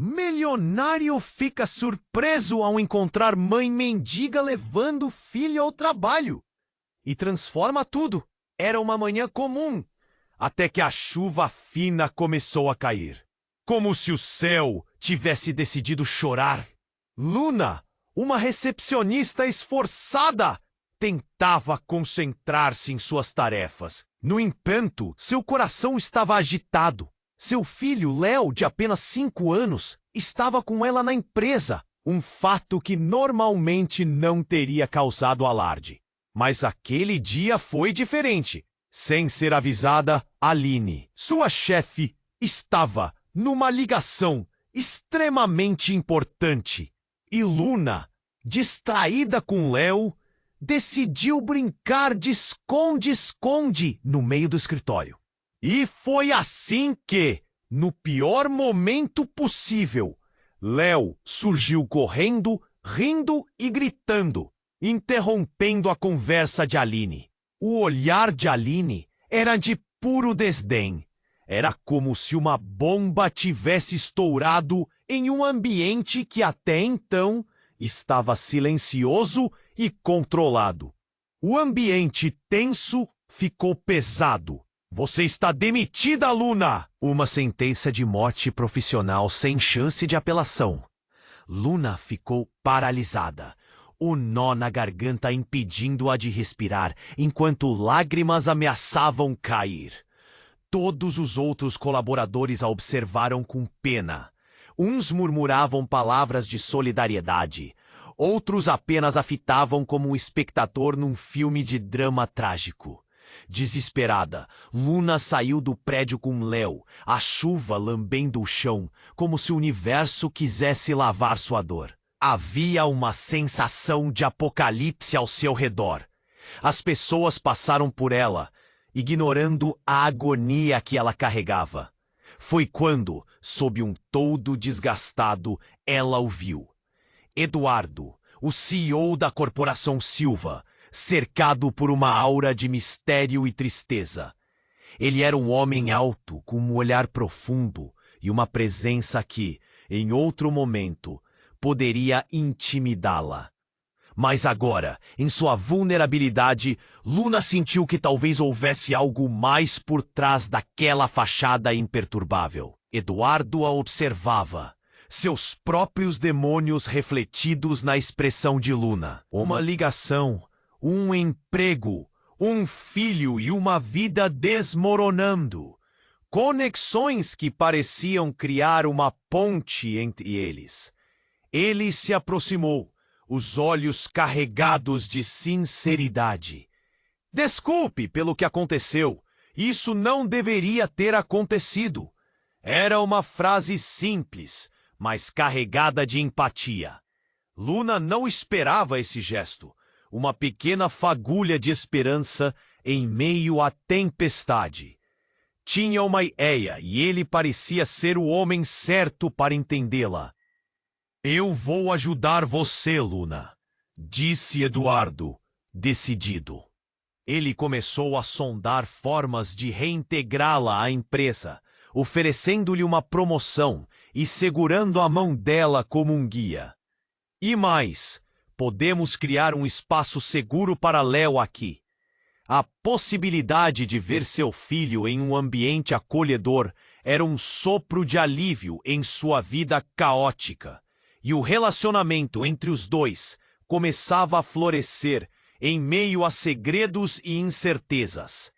Milionário fica surpreso ao encontrar mãe mendiga levando filho ao trabalho. E transforma tudo. Era uma manhã comum, até que a chuva fina começou a cair. Como se o céu tivesse decidido chorar. Luna, uma recepcionista esforçada, tentava concentrar-se em suas tarefas. No entanto, seu coração estava agitado. Seu filho, Léo, de apenas 5 anos, estava com ela na empresa, um fato que normalmente não teria causado alarde. Mas aquele dia foi diferente. Sem ser avisada, Aline, sua chefe, estava numa ligação extremamente importante. E Luna, distraída com Léo, decidiu brincar de esconde-esconde no meio do escritório. E foi assim que, no pior momento possível, Léo surgiu correndo, rindo e gritando, interrompendo a conversa de Aline. O olhar de Aline era de puro desdém. Era como se uma bomba tivesse estourado em um ambiente que até então estava silencioso e controlado. O ambiente tenso ficou pesado. Você está demitida, Luna! Uma sentença de morte profissional sem chance de apelação. Luna ficou paralisada, o nó na garganta impedindo-a de respirar, enquanto lágrimas ameaçavam cair. Todos os outros colaboradores a observaram com pena. Uns murmuravam palavras de solidariedade, outros apenas a fitavam como um espectador num filme de drama trágico. Desesperada, Luna saiu do prédio com Léo, a chuva lambendo o chão, como se o universo quisesse lavar sua dor. Havia uma sensação de apocalipse ao seu redor. As pessoas passaram por ela, ignorando a agonia que ela carregava. Foi quando, sob um toldo desgastado, ela o viu. Eduardo, o CEO da Corporação Silva, cercado por uma aura de mistério e tristeza. Ele era um homem alto, com um olhar profundo e uma presença que, em outro momento, poderia intimidá-la. Mas agora, em sua vulnerabilidade, Luna sentiu que talvez houvesse algo mais por trás daquela fachada imperturbável. Eduardo a observava, seus próprios demônios refletidos na expressão de Luna. Uma ligação, um emprego, um filho e uma vida desmoronando. Conexões que pareciam criar uma ponte entre eles. Ele se aproximou, os olhos carregados de sinceridade. Desculpe pelo que aconteceu. Isso não deveria ter acontecido. Era uma frase simples, mas carregada de empatia. Luna não esperava esse gesto. Uma pequena fagulha de esperança em meio à tempestade. Tinha uma ideia e ele parecia ser o homem certo para entendê-la. Eu vou ajudar você, Luna, disse Eduardo, decidido. Ele começou a sondar formas de reintegrá-la à empresa, oferecendo-lhe uma promoção e segurando a mão dela como um guia. E mais, podemos criar um espaço seguro para Léo aqui. A possibilidade de ver seu filho em um ambiente acolhedor era um sopro de alívio em sua vida caótica. E o relacionamento entre os dois começava a florescer em meio a segredos e incertezas.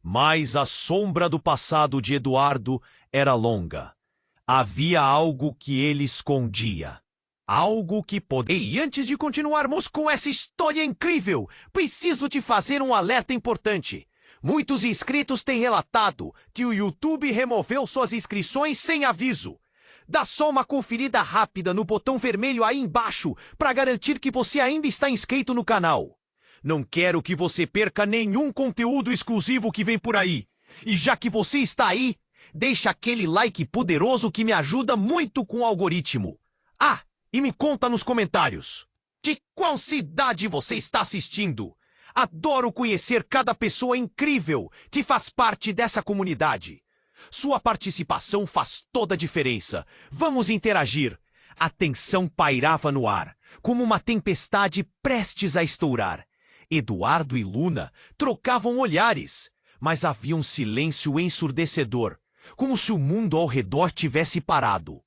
Mas a sombra do passado de Eduardo era longa. Havia algo que ele escondia. Algo que poderia... E antes de continuarmos com essa história incrível, preciso te fazer um alerta importante. Muitos inscritos têm relatado que o YouTube removeu suas inscrições sem aviso. Dá só uma conferida rápida no botão vermelho aí embaixo para garantir que você ainda está inscrito no canal. Não quero que você perca nenhum conteúdo exclusivo que vem por aí. E já que você está aí, deixa aquele like poderoso que me ajuda muito com o algoritmo. Ah, e me conta nos comentários. De qual cidade você está assistindo? Adoro conhecer cada pessoa incrível que faz parte dessa comunidade. Sua participação faz toda a diferença. Vamos interagir. A tensão pairava no ar, como uma tempestade prestes a estourar. Eduardo e Luna trocavam olhares, mas havia um silêncio ensurdecedor, como se o mundo ao redor tivesse parado.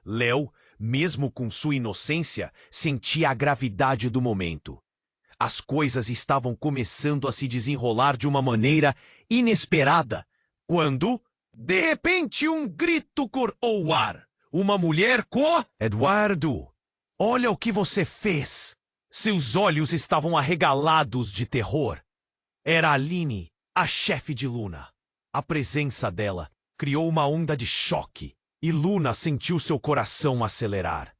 Léo, mesmo com sua inocência, sentia a gravidade do momento. As coisas estavam começando a se desenrolar de uma maneira inesperada, quando, de repente, um grito cortou o ar. Uma mulher Eduardo, olha o que você fez! Seus olhos estavam arregalados de terror. Era Aline, a chefe de Luna. A presença dela criou uma onda de choque, e Luna sentiu seu coração acelerar.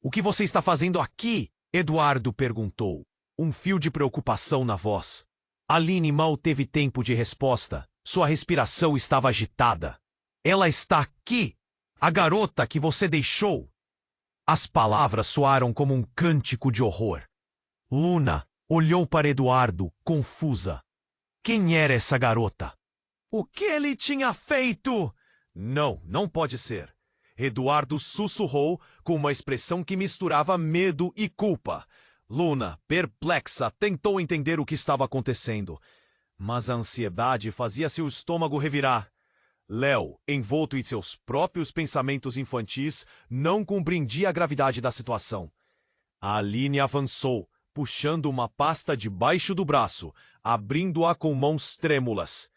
O que você está fazendo aqui? Eduardo perguntou, um fio de preocupação na voz. Aline mal teve tempo de resposta. Sua respiração estava agitada. Ela está aqui! A garota que você deixou! As palavras soaram como um cântico de horror. Luna olhou para Eduardo, confusa. Quem era essa garota? O que ele tinha feito? Não, não pode ser. Eduardo sussurrou com uma expressão que misturava medo e culpa. Luna, perplexa, tentou entender o que estava acontecendo, mas a ansiedade fazia seu estômago revirar. Léo, envolto em seus próprios pensamentos infantis, não compreendia a gravidade da situação. A Aline avançou, puxando uma pasta debaixo do braço, abrindo-a com mãos trêmulas.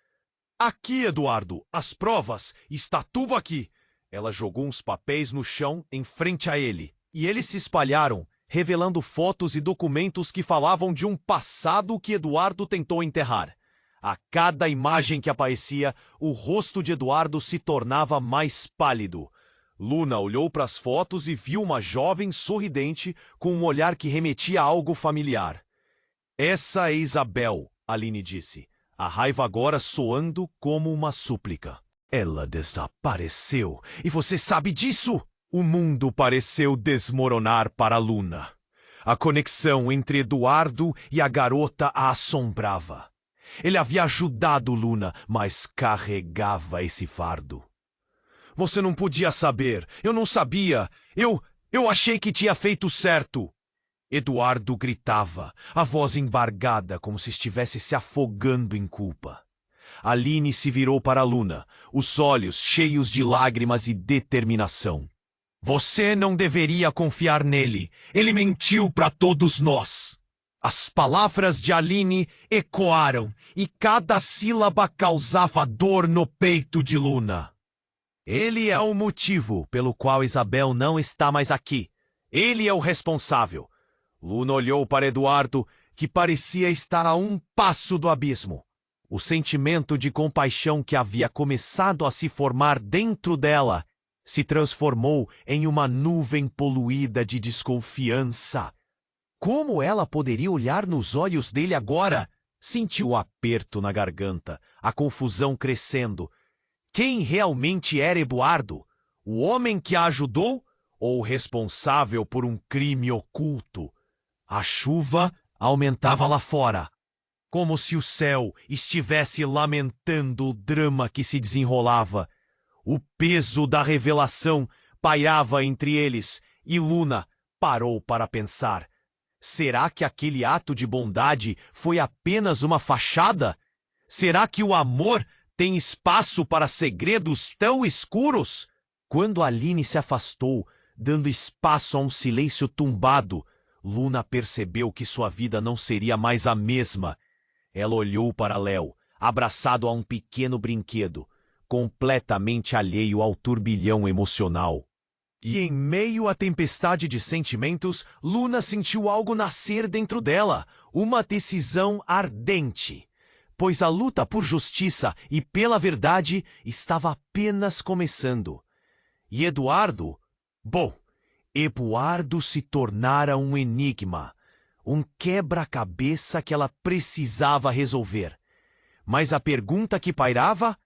Aqui, Eduardo, as provas, está tudo aqui. Ela jogou uns papéis no chão em frente a ele, e eles se espalharam, revelando fotos e documentos que falavam de um passado que Eduardo tentou enterrar. A cada imagem que aparecia, o rosto de Eduardo se tornava mais pálido. Luna olhou para as fotos e viu uma jovem sorridente com um olhar que remetia a algo familiar. Essa é Isabel, Aline disse, a raiva agora soando como uma súplica. Ela desapareceu, e você sabe disso? O mundo pareceu desmoronar para Luna. A conexão entre Eduardo e a garota a assombrava. Ele havia ajudado Luna, mas carregava esse fardo. Você não podia saber. Eu não sabia. Eu achei que tinha feito certo. Eduardo gritava, a voz embargada como se estivesse se afogando em culpa. Aline se virou para Luna, os olhos cheios de lágrimas e determinação. Você não deveria confiar nele. Ele mentiu para todos nós. As palavras de Aline ecoaram e cada sílaba causava dor no peito de Luna. Ele é o motivo pelo qual Isabel não está mais aqui. Ele é o responsável. Luna olhou para Eduardo, que parecia estar a um passo do abismo. O sentimento de compaixão que havia começado a se formar dentro dela se transformou em uma nuvem poluída de desconfiança. Como ela poderia olhar nos olhos dele agora? Sentiu o aperto na garganta, a confusão crescendo. Quem realmente era Eduardo? O homem que a ajudou ou o responsável por um crime oculto? A chuva aumentava lá fora, como se o céu estivesse lamentando o drama que se desenrolava. O peso da revelação pairava entre eles e Luna parou para pensar. Será que aquele ato de bondade foi apenas uma fachada? Será que o amor tem espaço para segredos tão escuros? Quando Aline se afastou, dando espaço a um silêncio tumbado, Luna percebeu que sua vida não seria mais a mesma. Ela olhou para Léo, abraçado a um pequeno brinquedo, completamente alheio ao turbilhão emocional. E em meio à tempestade de sentimentos, Luna sentiu algo nascer dentro dela, uma decisão ardente. Pois a luta por justiça e pela verdade estava apenas começando. E Eduardo? Bom, Eduardo se tornara um enigma, um quebra-cabeça que ela precisava resolver. Mas a pergunta que pairava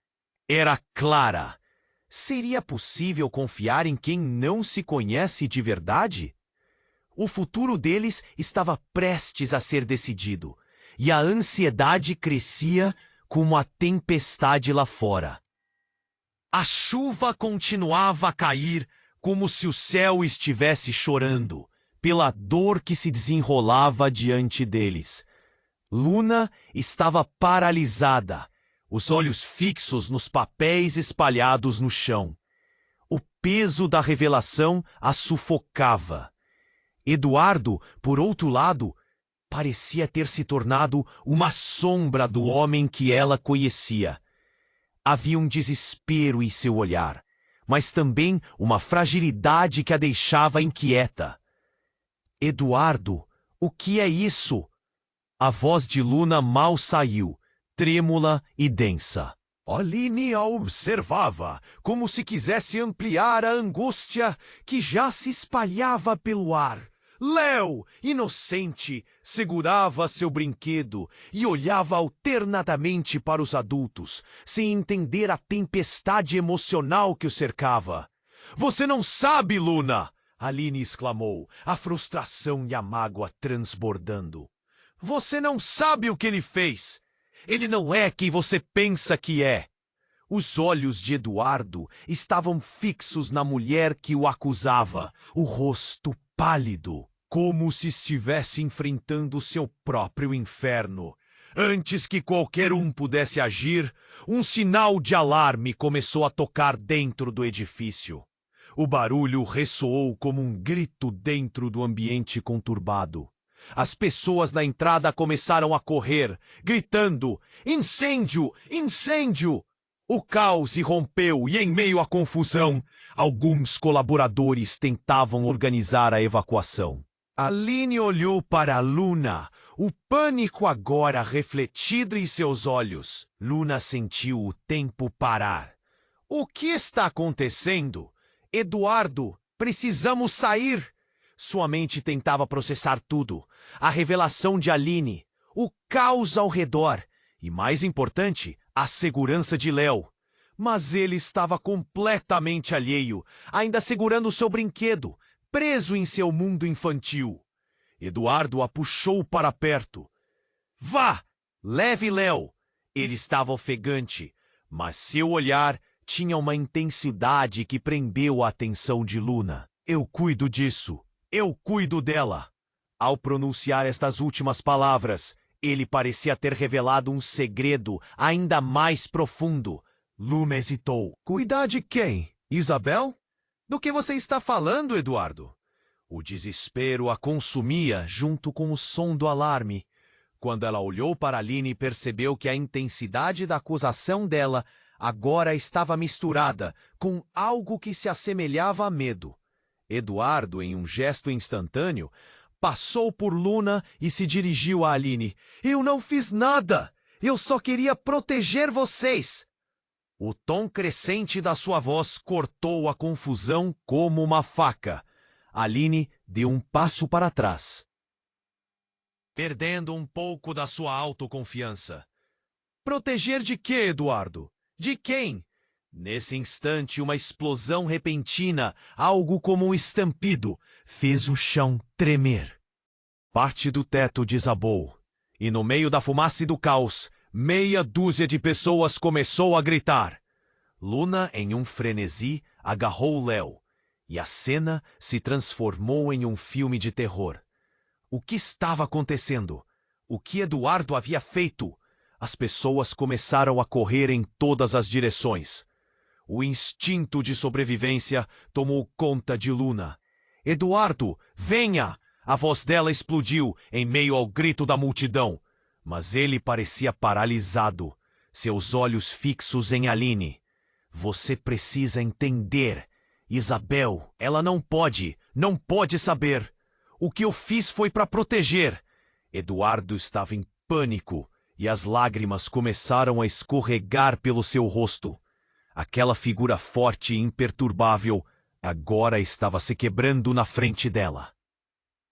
era clara. Seria possível confiar em quem não se conhece de verdade? O futuro deles estava prestes a ser decidido, e a ansiedade crescia como a tempestade lá fora. A chuva continuava a cair como se o céu estivesse chorando pela dor que se desenrolava diante deles. Luna estava paralisada, os olhos fixos nos papéis espalhados no chão. O peso da revelação a sufocava. Eduardo, por outro lado, parecia ter se tornado uma sombra do homem que ela conhecia. Havia um desespero em seu olhar, mas também uma fragilidade que a deixava inquieta. Eduardo, o que é isso? A voz de Luna mal saiu, trêmula e densa. Aline a observava, como se quisesse ampliar a angústia que já se espalhava pelo ar. Léo, inocente, segurava seu brinquedo e olhava alternadamente para os adultos, sem entender a tempestade emocional que o cercava. Você não sabe, Luna! Aline exclamou, a frustração e a mágoa transbordando. Você não sabe o que ele fez! Ele não é quem você pensa que é! Os olhos de Eduardo estavam fixos na mulher que o acusava, o rosto pálido, como se estivesse enfrentando seu próprio inferno. Antes que qualquer um pudesse agir, um sinal de alarme começou a tocar dentro do edifício. O barulho ressoou como um grito dentro do ambiente conturbado. As pessoas na entrada começaram a correr, gritando: "Incêndio! Incêndio!" O caos irrompeu e, em meio à confusão, alguns colaboradores tentavam organizar a evacuação. Aline olhou para Luna, o pânico agora refletido em seus olhos. Luna sentiu o tempo parar. O que está acontecendo? Eduardo, precisamos sair! Sua mente tentava processar tudo. A revelação de Aline, o caos ao redor e, mais importante, a segurança de Léo. Mas ele estava completamente alheio, ainda segurando seu brinquedo, preso em seu mundo infantil. Eduardo a puxou para perto. Vá! Leve Léo! Ele estava ofegante, mas seu olhar tinha uma intensidade que prendeu a atenção de Luna. Eu cuido disso. Eu cuido dela. Ao pronunciar estas últimas palavras, ele parecia ter revelado um segredo ainda mais profundo. Luna hesitou. Cuidar de quem? Isabel? Do que você está falando, Eduardo? O desespero a consumia junto com o som do alarme. Quando ela olhou para Aline, percebeu que a intensidade da acusação dela agora estava misturada com algo que se assemelhava a medo. Eduardo, em um gesto instantâneo, passou por Luna e se dirigiu a Aline. Eu não fiz nada! Eu só queria proteger vocês! O tom crescente da sua voz cortou a confusão como uma faca. Aline deu um passo para trás, perdendo um pouco da sua autoconfiança. Proteger de quê, Eduardo? De quem? Nesse instante, uma explosão repentina, algo como um estampido, fez o chão tremer. Parte do teto desabou, e no meio da fumaça e do caos, meia dúzia de pessoas começou a gritar. Luna, em um frenesi, agarrou Léo, e a cena se transformou em um filme de terror. O que estava acontecendo? O que Eduardo havia feito? As pessoas começaram a correr em todas as direções. O instinto de sobrevivência tomou conta de Luna. Eduardo, venha! A voz dela explodiu em meio ao grito da multidão. Mas ele parecia paralisado, seus olhos fixos em Aline. Você precisa entender. Isabel, ela não pode saber. O que eu fiz foi para proteger. Eduardo estava em pânico e as lágrimas começaram a escorregar pelo seu rosto. Aquela figura forte e imperturbável agora estava se quebrando na frente dela.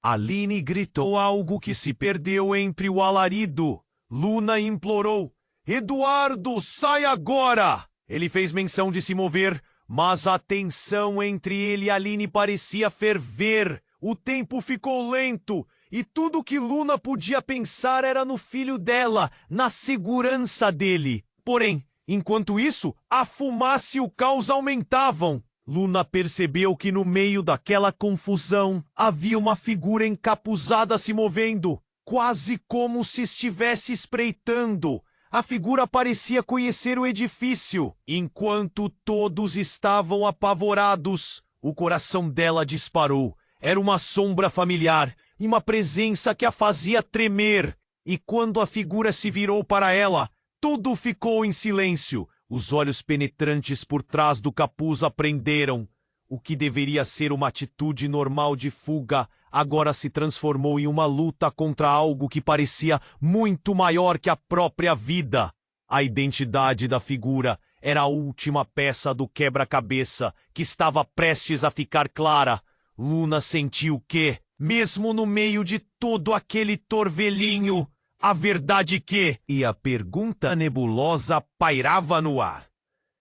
Aline gritou algo que se perdeu entre o alarido. Luna implorou: Eduardo, sai agora! Ele fez menção de se mover, mas a tensão entre ele e Aline parecia ferver. O tempo ficou lento e tudo que Luna podia pensar era no filho dela, na segurança dele. Porém, Enquanto isso, a fumaça e o caos aumentavam. Luna percebeu que no meio daquela confusão havia uma figura encapuzada se movendo, quase como se estivesse espreitando. A figura parecia conhecer o edifício. Enquanto todos estavam apavorados, o coração dela disparou. Era uma sombra familiar, e uma presença que a fazia tremer. E quando a figura se virou para ela, tudo ficou em silêncio. Os olhos penetrantes por trás do capuz aprenderam. O que deveria ser uma atitude normal de fuga, agora se transformou em uma luta contra algo que parecia muito maior que a própria vida. A identidade da figura era a última peça do quebra-cabeça que estava prestes a ficar clara. Luna sentiu que, mesmo no meio de todo aquele torvelinho, a verdade que, e a pergunta nebulosa pairava no ar.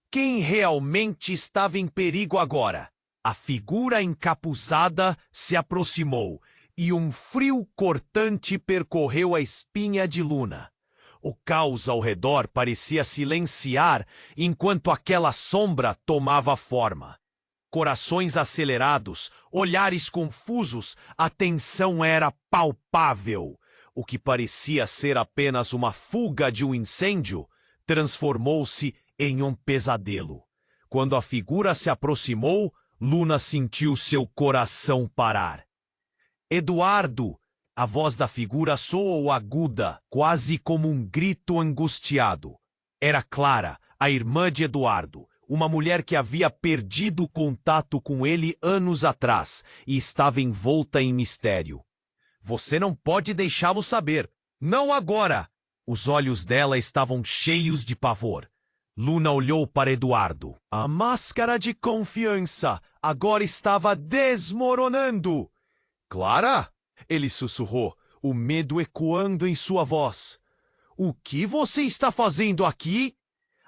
Quem realmente estava em perigo agora? A figura encapuzada se aproximou e um frio cortante percorreu a espinha de Luna. O caos ao redor parecia silenciar enquanto aquela sombra tomava forma. Corações acelerados, olhares confusos, a tensão era palpável. O que parecia ser apenas uma fuga de um incêndio transformou-se em um pesadelo. Quando a figura se aproximou, Luna sentiu seu coração parar. Eduardo! A voz da figura soou aguda, quase como um grito angustiado. Era Clara, a irmã de Eduardo, uma mulher que havia perdido contato com ele anos atrás e estava envolta em mistério. Você não pode deixá-lo saber. Não agora! Os olhos dela estavam cheios de pavor. Luna olhou para Eduardo. A máscara de confiança agora estava desmoronando. Clara? Ele sussurrou, o medo ecoando em sua voz. O que você está fazendo aqui?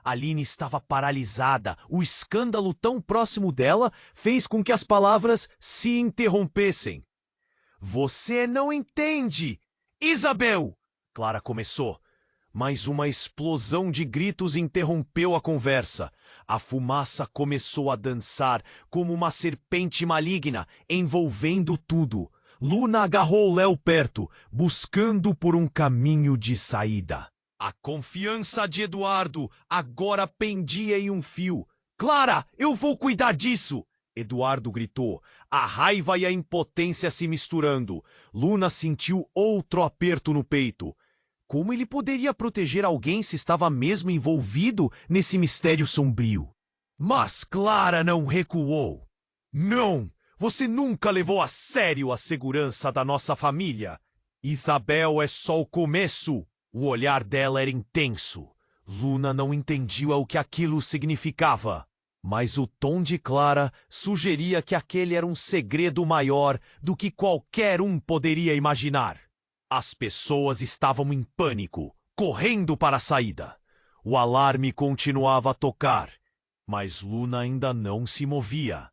Aline estava paralisada. O escândalo tão próximo dela fez com que as palavras se interrompessem. Você não entende! Isabel! Clara começou. Mas uma explosão de gritos interrompeu a conversa. A fumaça começou a dançar como uma serpente maligna, envolvendo tudo. Luna agarrou Léo perto, buscando por um caminho de saída. A confiança de Eduardo agora pendia em um fio. Clara, eu vou cuidar disso! Eduardo gritou, a raiva e a impotência se misturando. Luna sentiu outro aperto no peito. Como ele poderia proteger alguém se estava mesmo envolvido nesse mistério sombrio? Mas Clara não recuou. Não! Você nunca levou a sério a segurança da nossa família. Isabel é só o começo. O olhar dela era intenso. Luna não entendia o que aquilo significava. Mas o tom de Clara sugeria que aquele era um segredo maior do que qualquer um poderia imaginar. As pessoas estavam em pânico, correndo para a saída. O alarme continuava a tocar, mas Luna ainda não se movia.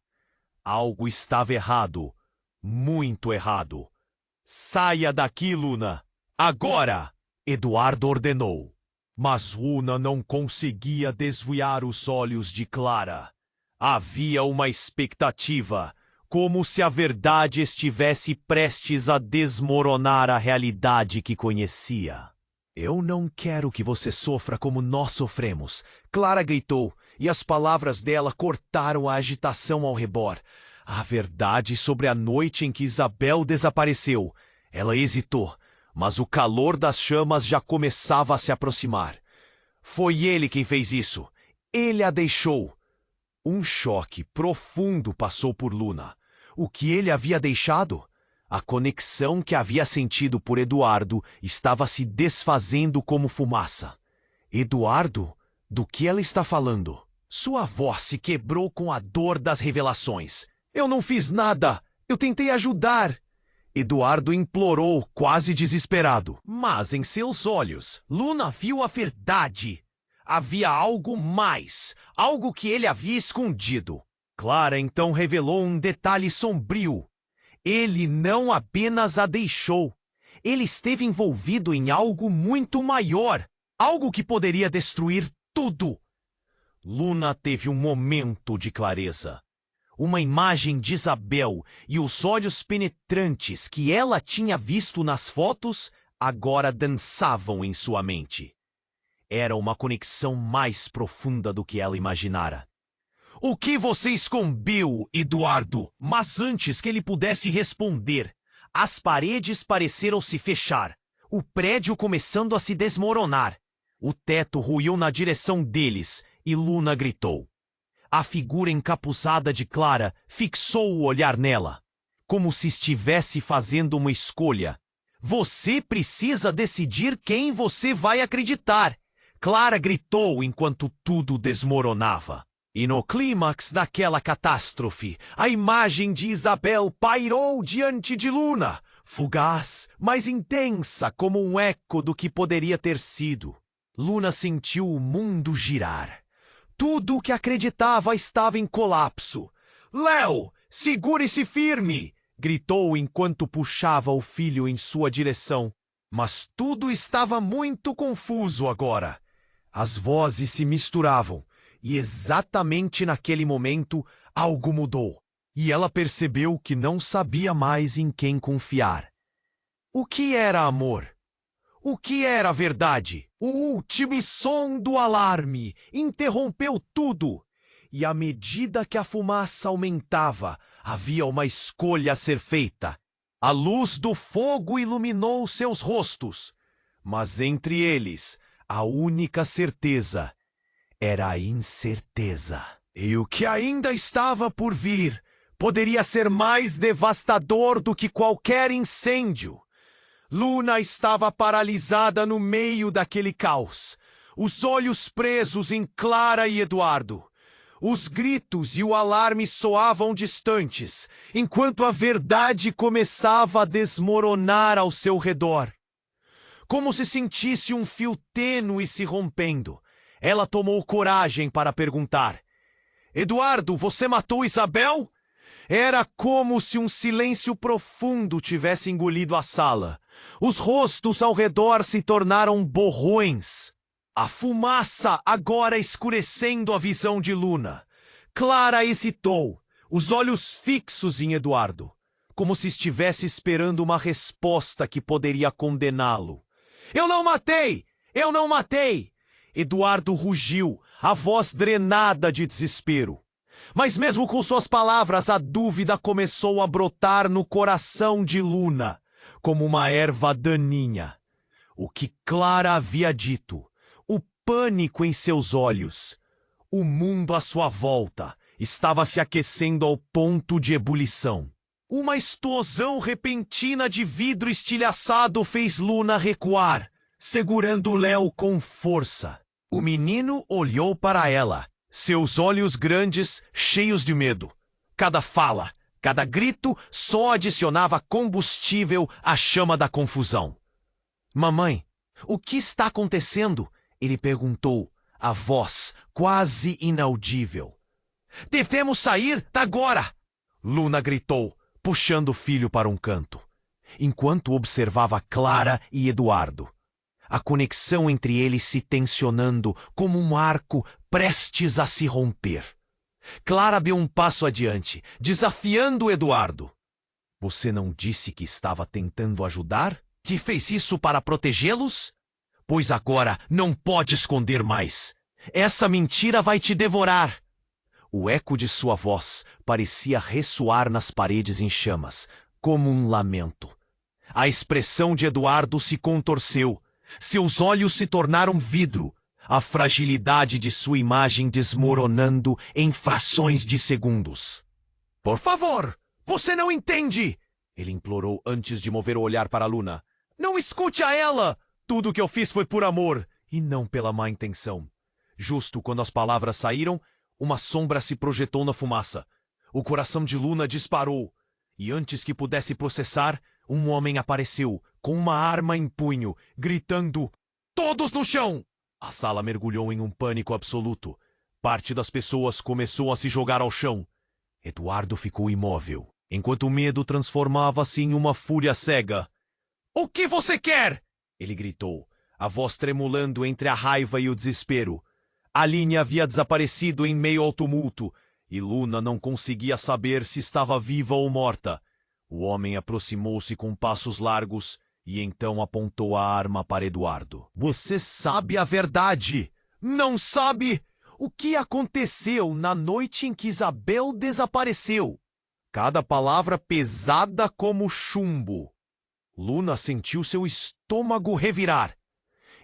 Algo estava errado, muito errado. Saia daqui, Luna! Agora! Eduardo ordenou. Mas Luna não conseguia desviar os olhos de Clara. Havia uma expectativa, como se a verdade estivesse prestes a desmoronar a realidade que conhecia. Eu não quero que você sofra como nós sofremos, Clara gritou, e as palavras dela cortaram a agitação ao redor. A verdade sobre a noite em que Isabel desapareceu. Ela hesitou, mas o calor das chamas já começava a se aproximar. Foi ele quem fez isso. Ele a deixou. Um choque profundo passou por Luna. O que ele havia deixado? A conexão que havia sentido por Eduardo estava se desfazendo como fumaça. Eduardo? Do que ela está falando? Sua voz se quebrou com a dor das revelações. Eu não fiz nada. Eu tentei ajudar. Eduardo implorou, quase desesperado. Mas em seus olhos, Luna viu a verdade. Havia algo mais, algo que ele havia escondido. Clara então revelou um detalhe sombrio. Ele não apenas a deixou. Ele esteve envolvido em algo muito maior. Algo que poderia destruir tudo. Luna teve um momento de clareza. Uma imagem de Isabel e os olhos penetrantes que ela tinha visto nas fotos agora dançavam em sua mente. Era uma conexão mais profunda do que ela imaginara. O que você escondeu, Eduardo? Mas antes que ele pudesse responder, as paredes pareceram se fechar, o prédio começando a se desmoronar. O teto ruiu na direção deles e Luna gritou. A figura encapuzada de Clara fixou o olhar nela, como se estivesse fazendo uma escolha. Você precisa decidir quem você vai acreditar, Clara gritou enquanto tudo desmoronava. E no clímax daquela catástrofe, a imagem de Isabel pairou diante de Luna, fugaz, mas intensa como um eco do que poderia ter sido. Luna sentiu o mundo girar. Tudo o que acreditava estava em colapso. Léo, segure-se firme! Gritou enquanto puxava o filho em sua direção. Mas tudo estava muito confuso agora. As vozes se misturavam, e exatamente naquele momento algo mudou, e ela percebeu que não sabia mais em quem confiar. O que era amor? O que era verdade? O último som do alarme interrompeu tudo, e à medida que a fumaça aumentava, havia uma escolha a ser feita. A luz do fogo iluminou seus rostos, mas entre eles, a única certeza era a incerteza. E o que ainda estava por vir poderia ser mais devastador do que qualquer incêndio. Luna estava paralisada no meio daquele caos, os olhos presos em Clara e Eduardo. Os gritos e o alarme soavam distantes, enquanto a verdade começava a desmoronar ao seu redor. Como se sentisse um fio tênue se rompendo, ela tomou coragem para perguntar. Eduardo, você matou Isabel? Era como se um silêncio profundo tivesse engolido a sala. Os rostos ao redor se tornaram borrões. A fumaça agora escurecendo a visão de Luna. Clara hesitou, os olhos fixos em Eduardo, como se estivesse esperando uma resposta que poderia condená-lo. Eu não matei! Eu não matei! Eduardo rugiu, a voz drenada de desespero. Mas mesmo com suas palavras, a dúvida começou a brotar no coração de Luna, como uma erva daninha. O que Clara havia dito, o pânico em seus olhos, o mundo à sua volta, estava se aquecendo ao ponto de ebulição. Uma explosão repentina de vidro estilhaçado fez Luna recuar, segurando Léo com força. O menino olhou para ela, seus olhos grandes, cheios de medo. Cada fala, cada grito só adicionava combustível à chama da confusão. Mamãe, o que está acontecendo? Ele perguntou, a voz quase inaudível. Devemos sair agora! Luna gritou, puxando o filho para um canto, enquanto observava Clara e Eduardo. A conexão entre eles se tensionando como um arco prestes a se romper. Clara deu um passo adiante, desafiando Eduardo. Você não disse que estava tentando ajudar? Que fez isso para protegê-los? Pois agora não pode esconder mais. Essa mentira vai te devorar. O eco de sua voz parecia ressoar nas paredes em chamas, como um lamento. A expressão de Eduardo se contorceu. Seus olhos se tornaram vidro, a fragilidade de sua imagem desmoronando em frações de segundos. Por favor, você não entende! Ele implorou antes de mover o olhar para Luna. Não escute a ela! Tudo o que eu fiz foi por amor, e não pela má intenção. Justo quando as palavras saíram, uma sombra se projetou na fumaça. O coração de Luna disparou, e antes que pudesse processar, um homem apareceu, com uma arma em punho, gritando, todos no chão! A sala mergulhou em um pânico absoluto. Parte das pessoas começou a se jogar ao chão. Eduardo ficou imóvel, enquanto o medo transformava-se em uma fúria cega. O que você quer? Ele gritou, a voz tremulando entre a raiva e o desespero. Aline havia desaparecido em meio ao tumulto, e Luna não conseguia saber se estava viva ou morta. O homem aproximou-se com passos largos e então apontou a arma para Eduardo. Você sabe a verdade! Não sabe o que aconteceu na noite em que Isabel desapareceu. Cada palavra pesada como chumbo. Luna sentiu seu estômago revirar.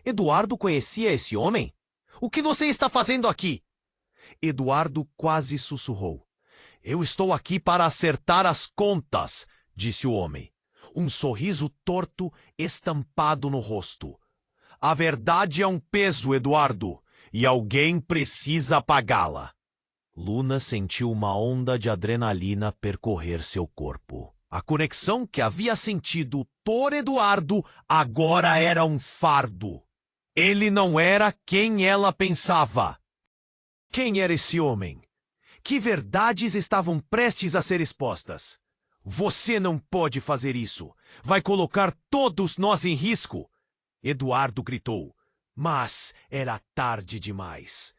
Eduardo conhecia esse homem? O que você está fazendo aqui? Eduardo quase sussurrou. Eu estou aqui para acertar as contas, disse o homem. Um sorriso torto estampado no rosto. A verdade é um peso, Eduardo, e alguém precisa pagá-la. Luna sentiu uma onda de adrenalina percorrer seu corpo. A conexão que havia sentido por Eduardo agora era um fardo. Ele não era quem ela pensava. Quem era esse homem? Que verdades estavam prestes a ser expostas? Você não pode fazer isso. Vai colocar todos nós em risco. Eduardo gritou, mas era tarde demais.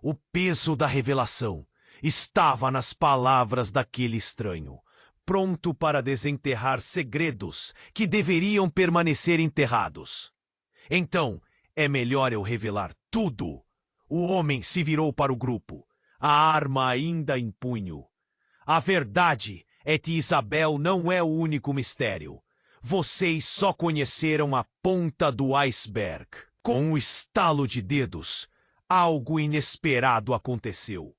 O peso da revelação estava nas palavras daquele estranho, pronto para desenterrar segredos que deveriam permanecer enterrados. Então, é melhor eu revelar tudo. O homem se virou para o grupo, a arma ainda em punho. A verdade é que Isabel não é o único mistério. Vocês só conheceram a ponta do iceberg. Com um estalo de dedos, algo inesperado aconteceu.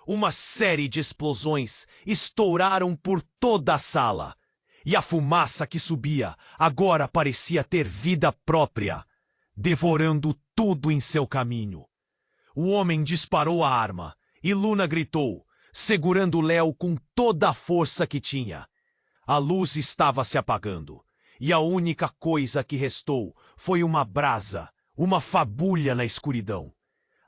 Uma série de explosões estouraram por toda a sala, e a fumaça que subia agora parecia ter vida própria, devorando tudo em seu caminho. O homem disparou a arma, e Luna gritou, segurando Léo com toda a força que tinha. A luz estava se apagando, e a única coisa que restou foi uma brasa, uma fagulha na escuridão.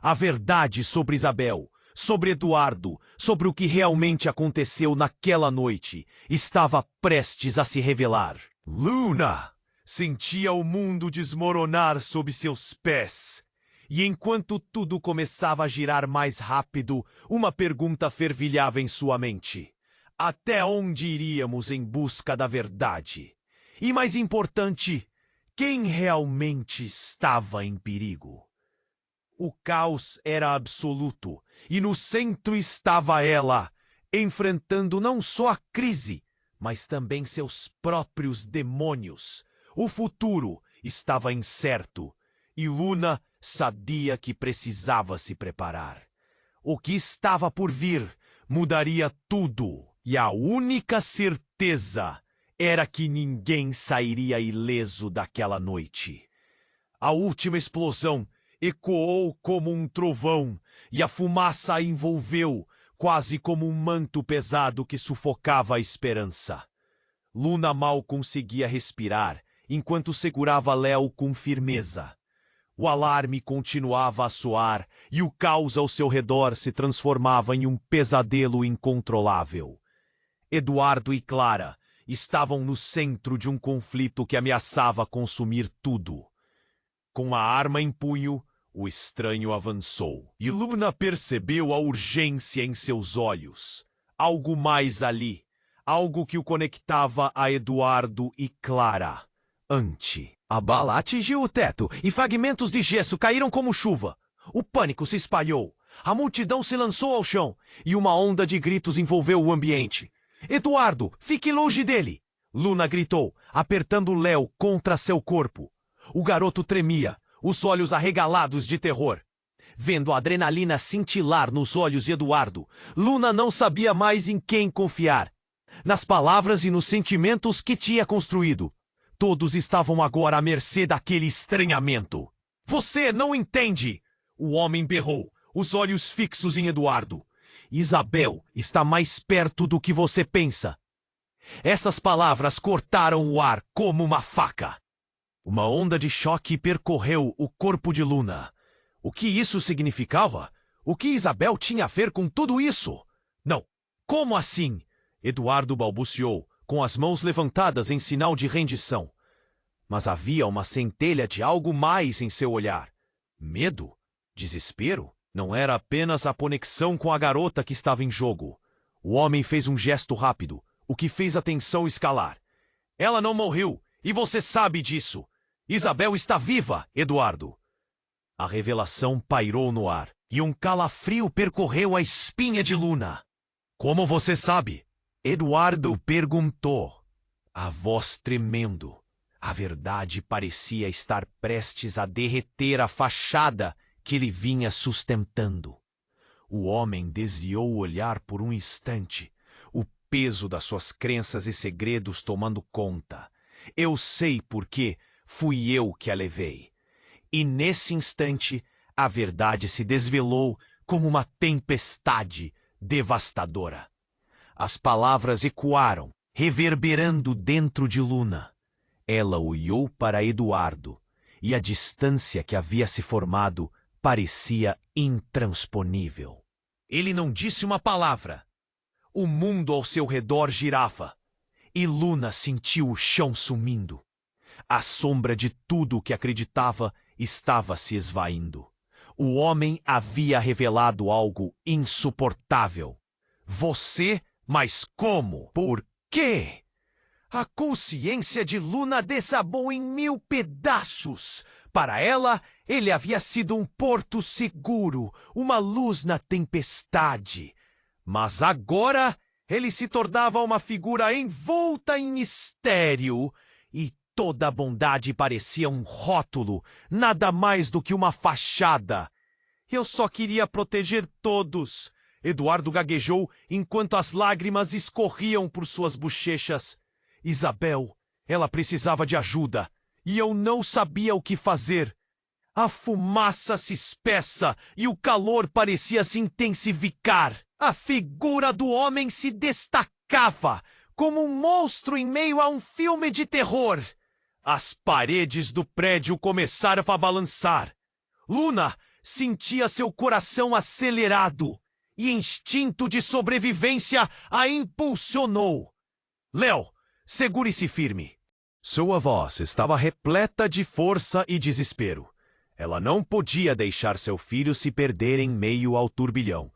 A verdade sobre Isabel, sobre Eduardo, sobre o que realmente aconteceu naquela noite, estava prestes a se revelar. Luna sentia o mundo desmoronar sob seus pés. E enquanto tudo começava a girar mais rápido, uma pergunta fervilhava em sua mente. Até onde iríamos em busca da verdade? E mais importante, quem realmente estava em perigo? O caos era absoluto, e no centro estava ela, enfrentando não só a crise, mas também seus próprios demônios. O futuro estava incerto, e Luna sabia que precisava se preparar. O que estava por vir mudaria tudo, e a única certeza era que ninguém sairia ileso daquela noite. A última explosão ecoou como um trovão, e a fumaça a envolveu, quase como um manto pesado que sufocava a esperança. Luna mal conseguia respirar, enquanto segurava Léo com firmeza. O alarme continuava a soar, e o caos ao seu redor se transformava em um pesadelo incontrolável. Eduardo e Clara estavam no centro de um conflito que ameaçava consumir tudo. Com a arma em punho, o estranho avançou, e Luna percebeu a urgência em seus olhos. Algo mais ali, algo que o conectava a Eduardo e Clara. A bala atingiu o teto e fragmentos de gesso caíram como chuva. O pânico se espalhou. A multidão se lançou ao chão e uma onda de gritos envolveu o ambiente. Eduardo, fique longe dele! Luna gritou, apertando Léo contra seu corpo. O garoto tremia, os olhos arregalados de terror. Vendo a adrenalina cintilar nos olhos de Eduardo, Luna não sabia mais em quem confiar. Nas palavras e nos sentimentos que tinha construído. Todos estavam agora à mercê daquele estranhamento. Você não entende! O homem berrou, os olhos fixos em Eduardo. Isabel está mais perto do que você pensa. Essas palavras cortaram o ar como uma faca. Uma onda de choque percorreu o corpo de Luna. O que isso significava? O que Isabel tinha a ver com tudo isso? Não. Como assim? Eduardo balbuciou, com as mãos levantadas em sinal de rendição. Mas havia uma centelha de algo mais em seu olhar. Medo? Desespero? Não era apenas a conexão com a garota que estava em jogo. O homem fez um gesto rápido, o que fez a tensão escalar. Ela não morreu, e você sabe disso. Isabel está viva, Eduardo. A revelação pairou no ar, e um calafrio percorreu a espinha de Luna. Como você sabe? Eduardo perguntou, a voz tremendo. A verdade parecia estar prestes a derreter a fachada que ele vinha sustentando. O homem desviou o olhar por um instante, o peso das suas crenças e segredos tomando conta. Eu sei porque fui eu que a levei. E nesse instante, a verdade se desvelou como uma tempestade devastadora. As palavras ecoaram, reverberando dentro de Luna. Ela olhou para Eduardo, e a distância que havia se formado parecia intransponível. Ele não disse uma palavra. O mundo ao seu redor girava, e Luna sentiu o chão sumindo. A sombra de tudo o que acreditava estava se esvaindo. O homem havia revelado algo insuportável. Você? Mas como? Por quê? A consciência de Luna desabou em 1000 pedaços. Para ela, ele havia sido um porto seguro, uma luz na tempestade. Mas agora, ele se tornava uma figura envolta em mistério. E toda a bondade parecia um rótulo, nada mais do que uma fachada. Eu só queria proteger todos. Eduardo gaguejou enquanto as lágrimas escorriam por suas bochechas. Isabel, ela precisava de ajuda, e eu não sabia o que fazer. A fumaça se espessa e o calor parecia se intensificar. A figura do homem se destacava, como um monstro em meio a um filme de terror. As paredes do prédio começaram a balançar. Luna sentia seu coração acelerado, e instinto de sobrevivência a impulsionou. Léo, segure-se firme. Sua voz estava repleta de força e desespero. Ela não podia deixar seu filho se perder em meio ao turbilhão.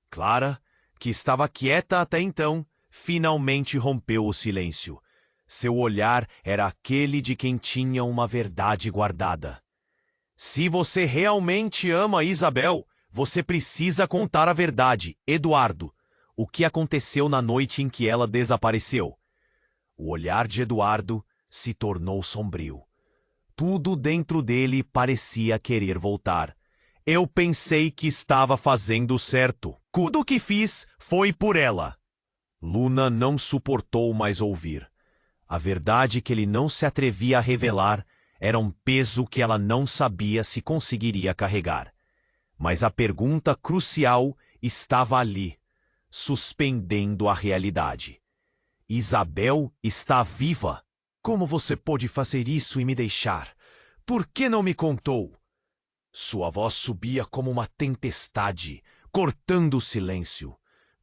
Clara, que estava quieta até então, finalmente rompeu o silêncio. Seu olhar era aquele de quem tinha uma verdade guardada. Se você realmente ama Isabel, você precisa contar a verdade, Eduardo. O que aconteceu na noite em que ela desapareceu? O olhar de Eduardo se tornou sombrio. Tudo dentro dele parecia querer voltar. Eu pensei que estava fazendo certo. Tudo o que fiz foi por ela. Luna não suportou mais ouvir. A verdade que ele não se atrevia a revelar era um peso que ela não sabia se conseguiria carregar. Mas a pergunta crucial estava ali, suspendendo a realidade. Isabel está viva? Como você pôde fazer isso e me deixar? Por que não me contou? Sua voz subia como uma tempestade, cortando o silêncio.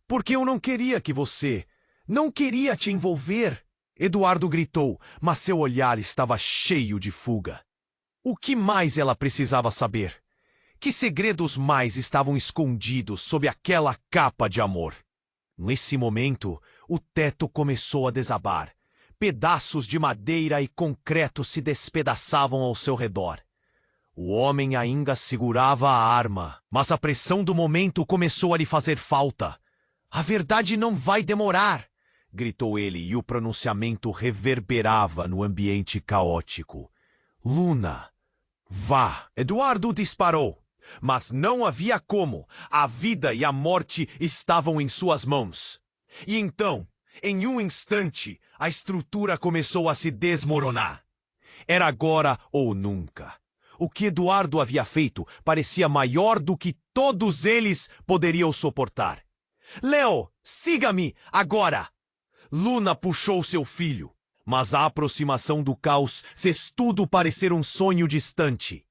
Porque eu não queria que você... Não queria te envolver. Eduardo gritou, mas seu olhar estava cheio de fuga. O que mais ela precisava saber? Que segredos mais estavam escondidos sob aquela capa de amor? Nesse momento, o teto começou a desabar. Pedaços de madeira e concreto se despedaçavam ao seu redor. O homem ainda segurava a arma, mas a pressão do momento começou a lhe fazer falta. A verdade não vai demorar, gritou ele, e o pronunciamento reverberava no ambiente caótico. Luna, vá! Eduardo disparou, mas não havia como. A vida e a morte estavam em suas mãos. E então, em um instante, a estrutura começou a se desmoronar. Era agora ou nunca. O que Eduardo havia feito parecia maior do que todos eles poderiam suportar. Léo, siga-me agora! Luna puxou seu filho, mas a aproximação do caos fez tudo parecer um sonho distante.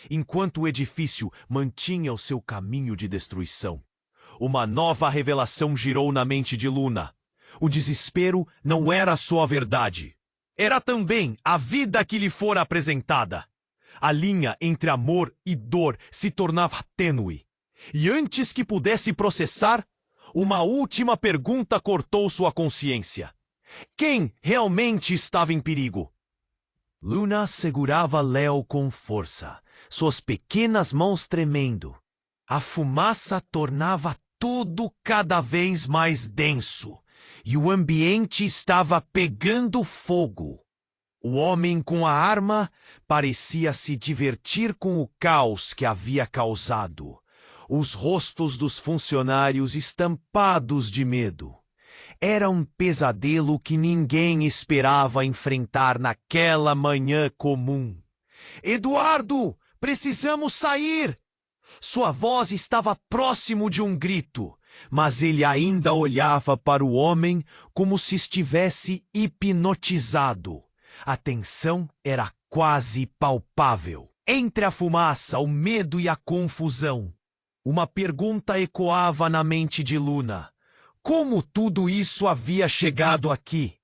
Enquanto o edifício mantinha o seu caminho de destruição, uma nova revelação girou na mente de Luna. O desespero não era só a verdade. Era também a vida que lhe fora apresentada. A linha entre amor e dor se tornava tênue. E antes que pudesse processar, uma última pergunta cortou sua consciência. Quem realmente estava em perigo? Luna segurava Leo com força, suas pequenas mãos tremendo. A fumaça tornava tudo cada vez mais denso, e o ambiente estava pegando fogo. O homem com a arma parecia se divertir com o caos que havia causado. Os rostos dos funcionários estampados de medo. Era um pesadelo que ninguém esperava enfrentar naquela manhã comum. Eduardo, precisamos sair! Sua voz estava próximo de um grito, mas ele ainda olhava para o homem como se estivesse hipnotizado. A tensão era quase palpável. Entre a fumaça, o medo e a confusão, uma pergunta ecoava na mente de Luna. Como tudo isso havia chegado aqui?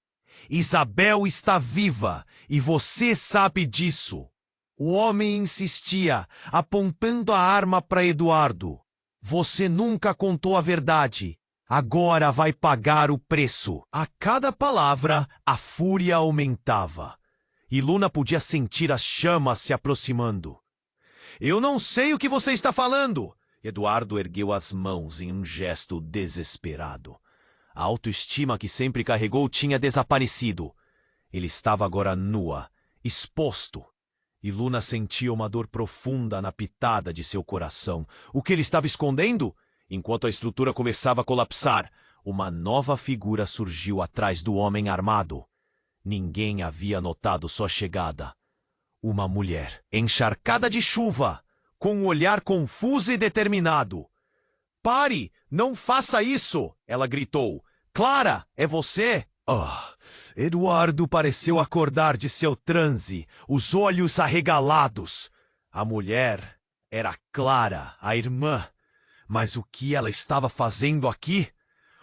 Isabel está viva e você sabe disso. O homem insistia, apontando a arma para Eduardo. Você nunca contou a verdade. Agora vai pagar o preço. A cada palavra, a fúria aumentava. E Luna podia sentir as chamas se aproximando. Eu não sei o que você está falando. Eduardo ergueu as mãos em um gesto desesperado. A autoestima que sempre carregou tinha desaparecido. Ele estava agora nua, exposto. E Luna sentia uma dor profunda na pitada de seu coração. O que ele estava escondendo? Enquanto a estrutura começava a colapsar, uma nova figura surgiu atrás do homem armado. Ninguém havia notado sua chegada. Uma mulher, encharcada de chuva, com um olhar confuso e determinado. Pare! Não faça isso! Ela gritou. Clara, é você? Eduardo pareceu acordar de seu transe, os olhos arregalados. A mulher era Clara, a irmã. Mas o que ela estava fazendo aqui?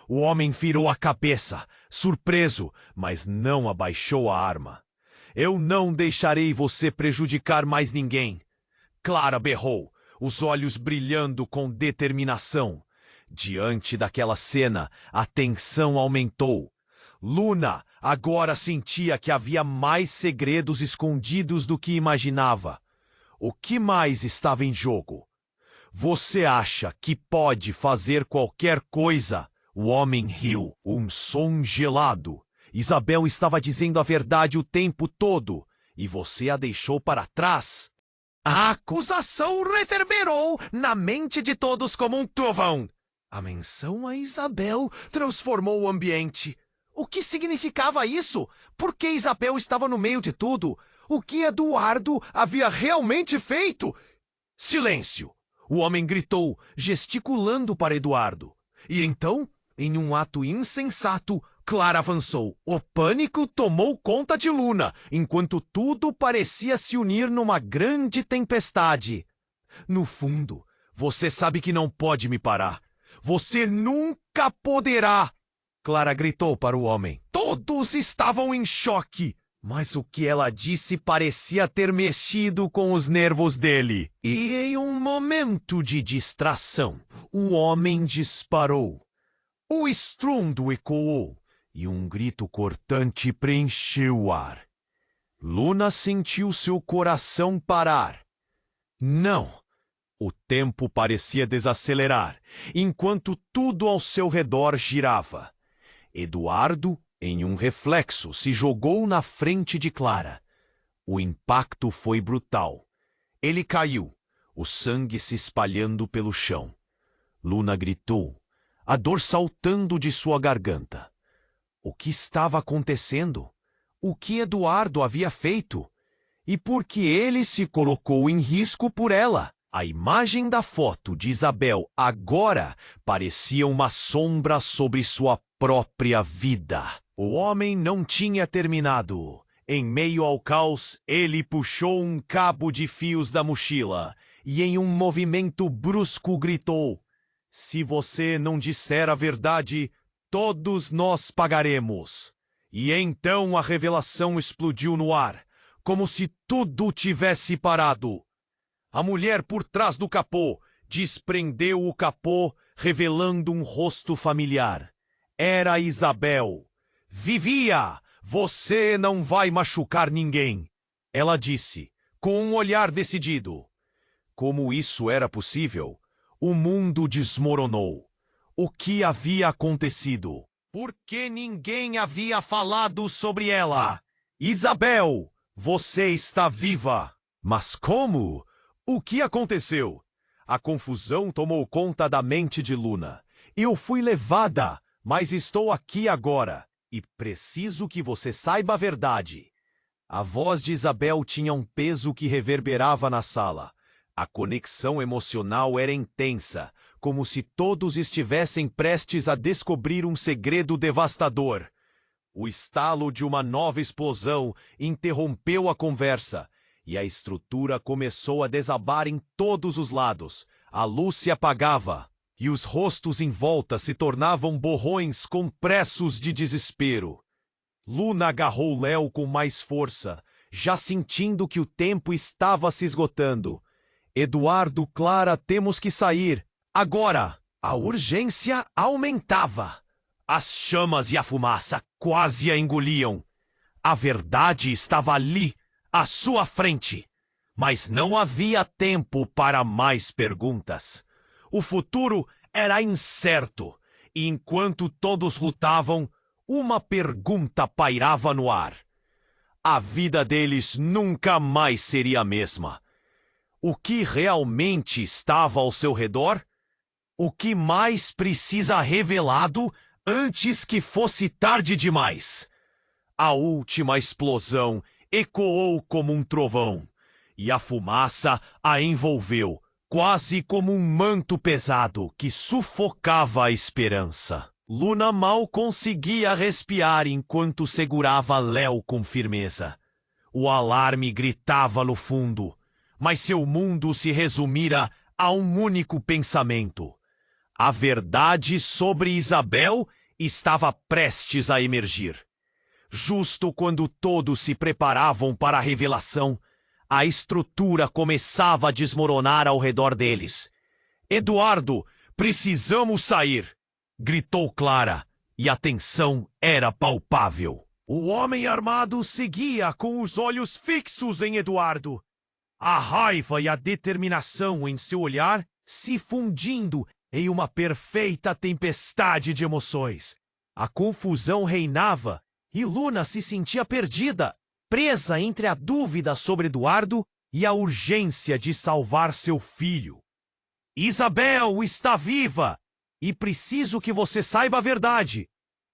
O homem virou a cabeça, surpreso, mas não abaixou a arma. Eu não deixarei você prejudicar mais ninguém. Clara berrou, os olhos brilhando com determinação. Diante daquela cena, a tensão aumentou. Luna agora sentia que havia mais segredos escondidos do que imaginava. O que mais estava em jogo? Você acha que pode fazer qualquer coisa? O homem riu, um som gelado. Isabel estava dizendo a verdade o tempo todo, e você a deixou para trás. A acusação reverberou na mente de todos como um trovão. A menção a Isabel transformou o ambiente. O que significava isso? Por que Isabel estava no meio de tudo? O que Eduardo havia realmente feito? Silêncio! O homem gritou, gesticulando para Eduardo. E então, em um ato insensato, Clara avançou. O pânico tomou conta de Luna, enquanto tudo parecia se unir numa grande tempestade. No fundo, você sabe que não pode me parar. Você nunca poderá! Clara gritou para o homem. Todos estavam em choque, mas o que ela disse parecia ter mexido com os nervos dele. E em um momento de distração, o homem disparou. O estrondo ecoou e um grito cortante preencheu o ar. Luna sentiu seu coração parar. Não! O tempo parecia desacelerar, enquanto tudo ao seu redor girava. Eduardo, em um reflexo, se jogou na frente de Clara. O impacto foi brutal. Ele caiu, o sangue se espalhando pelo chão. Luna gritou, a dor saltando de sua garganta. O que estava acontecendo? O que Eduardo havia feito? E por que ele se colocou em risco por ela? A imagem da foto de Isabel agora parecia uma sombra sobre sua própria vida. O homem não tinha terminado. Em meio ao caos, ele puxou um cabo de fios da mochila e em um movimento brusco gritou: se você não disser a verdade, todos nós pagaremos. E então a revelação explodiu no ar, como se tudo tivesse parado. A mulher por trás do capô, desprendeu o capô, revelando um rosto familiar. Era Isabel. Vivia! Você não vai machucar ninguém, ela disse, com um olhar decidido. Como isso era possível? O mundo desmoronou. O que havia acontecido? Por que ninguém havia falado sobre ela? Isabel, você está viva! Mas como? O que aconteceu? A confusão tomou conta da mente de Luna. Eu fui levada, mas estou aqui agora. E preciso que você saiba a verdade. A voz de Isabel tinha um peso que reverberava na sala. A conexão emocional era intensa, como se todos estivessem prestes a descobrir um segredo devastador. O estalo de uma nova explosão interrompeu a conversa, e a estrutura começou a desabar em todos os lados. A luz se apagava, e os rostos em volta se tornavam borrões compressos de desespero. Luna agarrou Léo com mais força, já sentindo que o tempo estava se esgotando. Eduardo, Clara, temos que sair. Agora! A urgência aumentava. As chamas e a fumaça quase a engoliam. A verdade estava ali, à sua frente. Mas não havia tempo para mais perguntas. O futuro era incerto, e enquanto todos lutavam, uma pergunta pairava no ar. A vida deles nunca mais seria a mesma. O que realmente estava ao seu redor? O que mais precisa revelado antes que fosse tarde demais? A última explosão ecoou como um trovão, e a fumaça a envolveu, quase como um manto pesado que sufocava a esperança. Luna mal conseguia respirar enquanto segurava Léo com firmeza. O alarme gritava no fundo, mas seu mundo se resumira a um único pensamento. A verdade sobre Isabel estava prestes a emergir. Justo quando todos se preparavam para a revelação, a estrutura começava a desmoronar ao redor deles. Eduardo, precisamos sair! Gritou Clara, e a tensão era palpável. O homem armado seguia com os olhos fixos em Eduardo. A raiva e a determinação em seu olhar se fundindo em uma perfeita tempestade de emoções. A confusão reinava e Luna se sentia perdida, presa entre a dúvida sobre Eduardo e a urgência de salvar seu filho. Isabel está viva! E preciso que você saiba a verdade.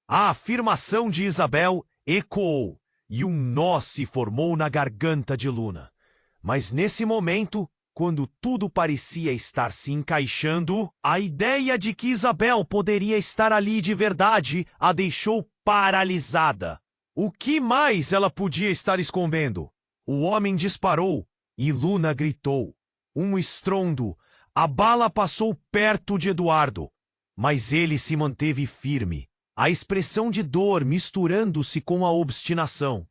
A afirmação de Isabel ecoou, e um nó se formou na garganta de Luna. Mas nesse momento, quando tudo parecia estar se encaixando, a ideia de que Isabel poderia estar ali de verdade a deixou paralisada. O que mais ela podia estar escondendo? O homem disparou, e Luna gritou. Um estrondo. A bala passou perto de Eduardo. Mas ele se manteve firme, a expressão de dor misturando-se com a obstinação.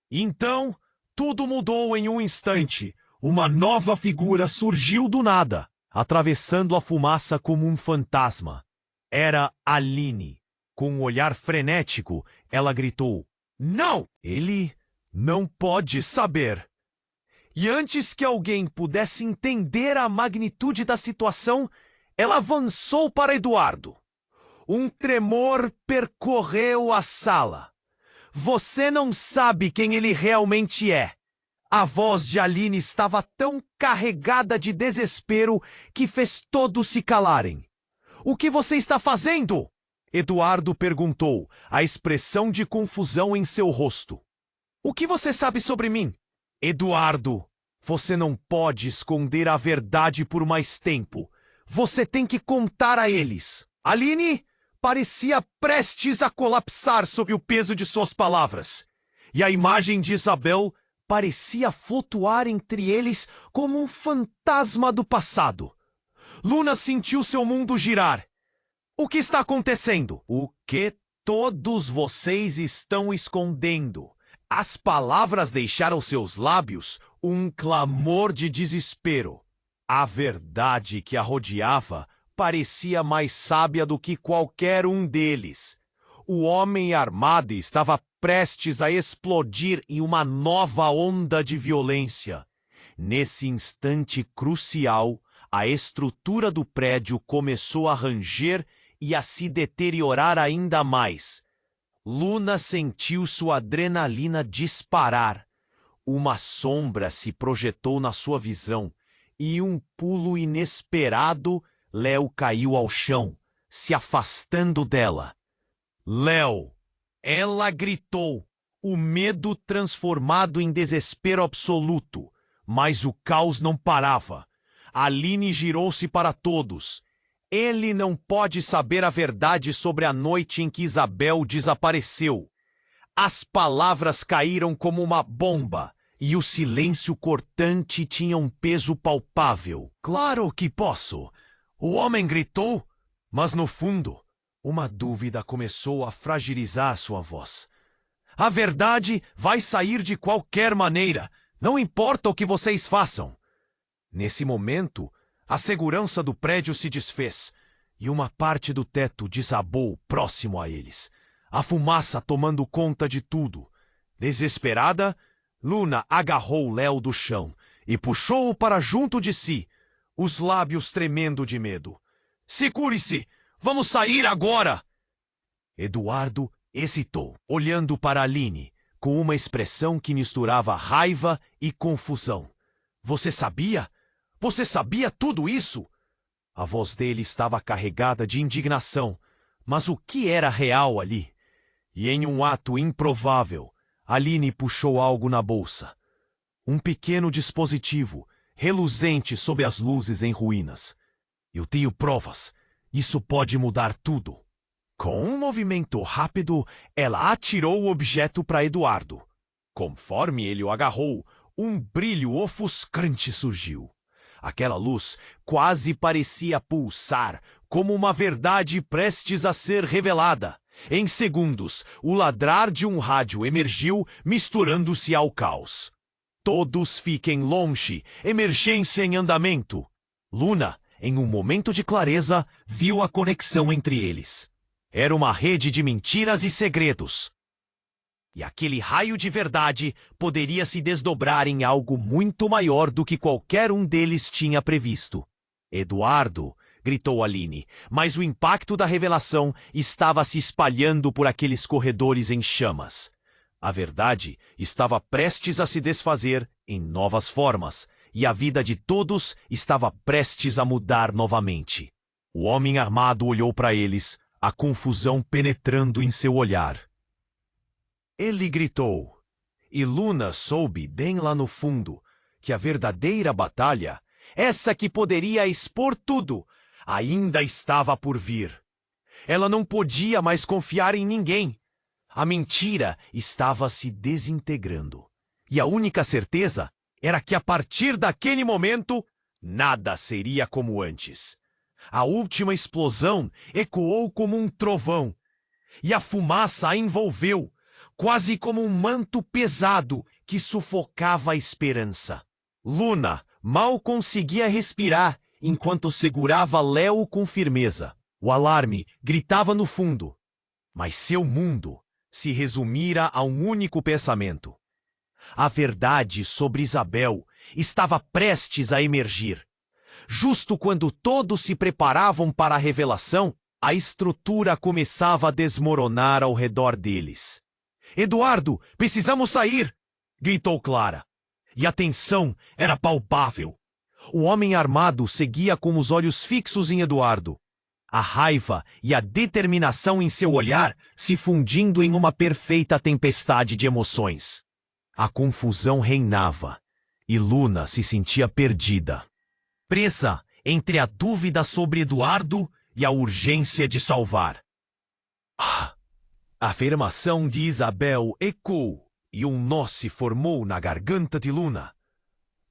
Então, tudo mudou em um instante. Uma nova figura surgiu do nada, atravessando a fumaça como um fantasma. Era Aline. Com um olhar frenético, ela gritou: "Não! Ele não pode saber!" E antes que alguém pudesse entender a magnitude da situação, ela avançou para Eduardo. Um tremor percorreu a sala. Você não sabe quem ele realmente é. A voz de Aline estava tão carregada de desespero que fez todos se calarem. O que você está fazendo? Eduardo perguntou, a expressão de confusão em seu rosto. O que você sabe sobre mim? Eduardo, você não pode esconder a verdade por mais tempo. Você tem que contar a eles. Aline parecia prestes a colapsar sob o peso de suas palavras. E a imagem de Isabel parecia flutuar entre eles como um fantasma do passado. Luna sentiu seu mundo girar. O que está acontecendo? O que todos vocês estão escondendo? As palavras deixaram seus lábios um clamor de desespero. A verdade que a rodeava parecia mais sábia do que qualquer um deles. O homem armado estava prestes a explodir em uma nova onda de violência. Nesse instante crucial, a estrutura do prédio começou a ranger e a se deteriorar ainda mais. Luna sentiu sua adrenalina disparar. Uma sombra se projetou na sua visão e um pulo inesperado, Léo caiu ao chão, se afastando dela. Léo! Ela gritou, o medo transformado em desespero absoluto. Mas o caos não parava. Aline girou-se para todos. Ele não pode saber a verdade sobre a noite em que Isabel desapareceu. As palavras caíram como uma bomba, e o silêncio cortante tinha um peso palpável. Claro que posso! O homem gritou, mas no fundo, uma dúvida começou a fragilizar sua voz. A verdade vai sair de qualquer maneira, não importa o que vocês façam. Nesse momento, a segurança do prédio se desfez e uma parte do teto desabou próximo a eles, a fumaça tomando conta de tudo. Desesperada, Luna agarrou Léo do chão e puxou-o para junto de si, os lábios tremendo de medo. Segure-se! Vamos sair agora! Eduardo hesitou, olhando para Aline, com uma expressão que misturava raiva e confusão. Você sabia? Você sabia tudo isso? A voz dele estava carregada de indignação, mas o que era real ali? E em um ato improvável, Aline puxou algo na bolsa. Um pequeno dispositivo, reluzente sob as luzes em ruínas. Eu tenho provas. Isso pode mudar tudo. Com um movimento rápido, ela atirou o objeto para Eduardo. Conforme ele o agarrou, um brilho ofuscante surgiu. Aquela luz quase parecia pulsar, como uma verdade prestes a ser revelada. Em segundos, o ladrar de um rádio emergiu, misturando-se ao caos. Todos fiquem longe, emergência em andamento. Luna, em um momento de clareza, viu a conexão entre eles. Era uma rede de mentiras e segredos. E aquele raio de verdade poderia se desdobrar em algo muito maior do que qualquer um deles tinha previsto. Eduardo, gritou Aline, mas o impacto da revelação estava se espalhando por aqueles corredores em chamas. A verdade estava prestes a se desfazer em novas formas, e a vida de todos estava prestes a mudar novamente. O homem armado olhou para eles, a confusão penetrando em seu olhar. Ele gritou, e Luna soube bem lá no fundo que a verdadeira batalha, essa que poderia expor tudo, ainda estava por vir. Ela não podia mais confiar em ninguém. A mentira estava se desintegrando. E a única certeza era que a partir daquele momento, nada seria como antes. A última explosão ecoou como um trovão, e a fumaça a envolveu, quase como um manto pesado que sufocava a esperança. Luna mal conseguia respirar enquanto segurava Léo com firmeza. O alarme gritava no fundo, mas seu mundo se resumira a um único pensamento. A verdade sobre Isabel estava prestes a emergir. Justo quando todos se preparavam para a revelação, a estrutura começava a desmoronar ao redor deles. Eduardo, precisamos sair! Gritou Clara. E a tensão era palpável. O homem armado seguia com os olhos fixos em Eduardo. A raiva e a determinação em seu olhar se fundindo em uma perfeita tempestade de emoções. A confusão reinava, e Luna se sentia perdida. Presa entre a dúvida sobre Eduardo e a urgência de salvar. A afirmação de Isabel ecoou e um nó se formou na garganta de Luna.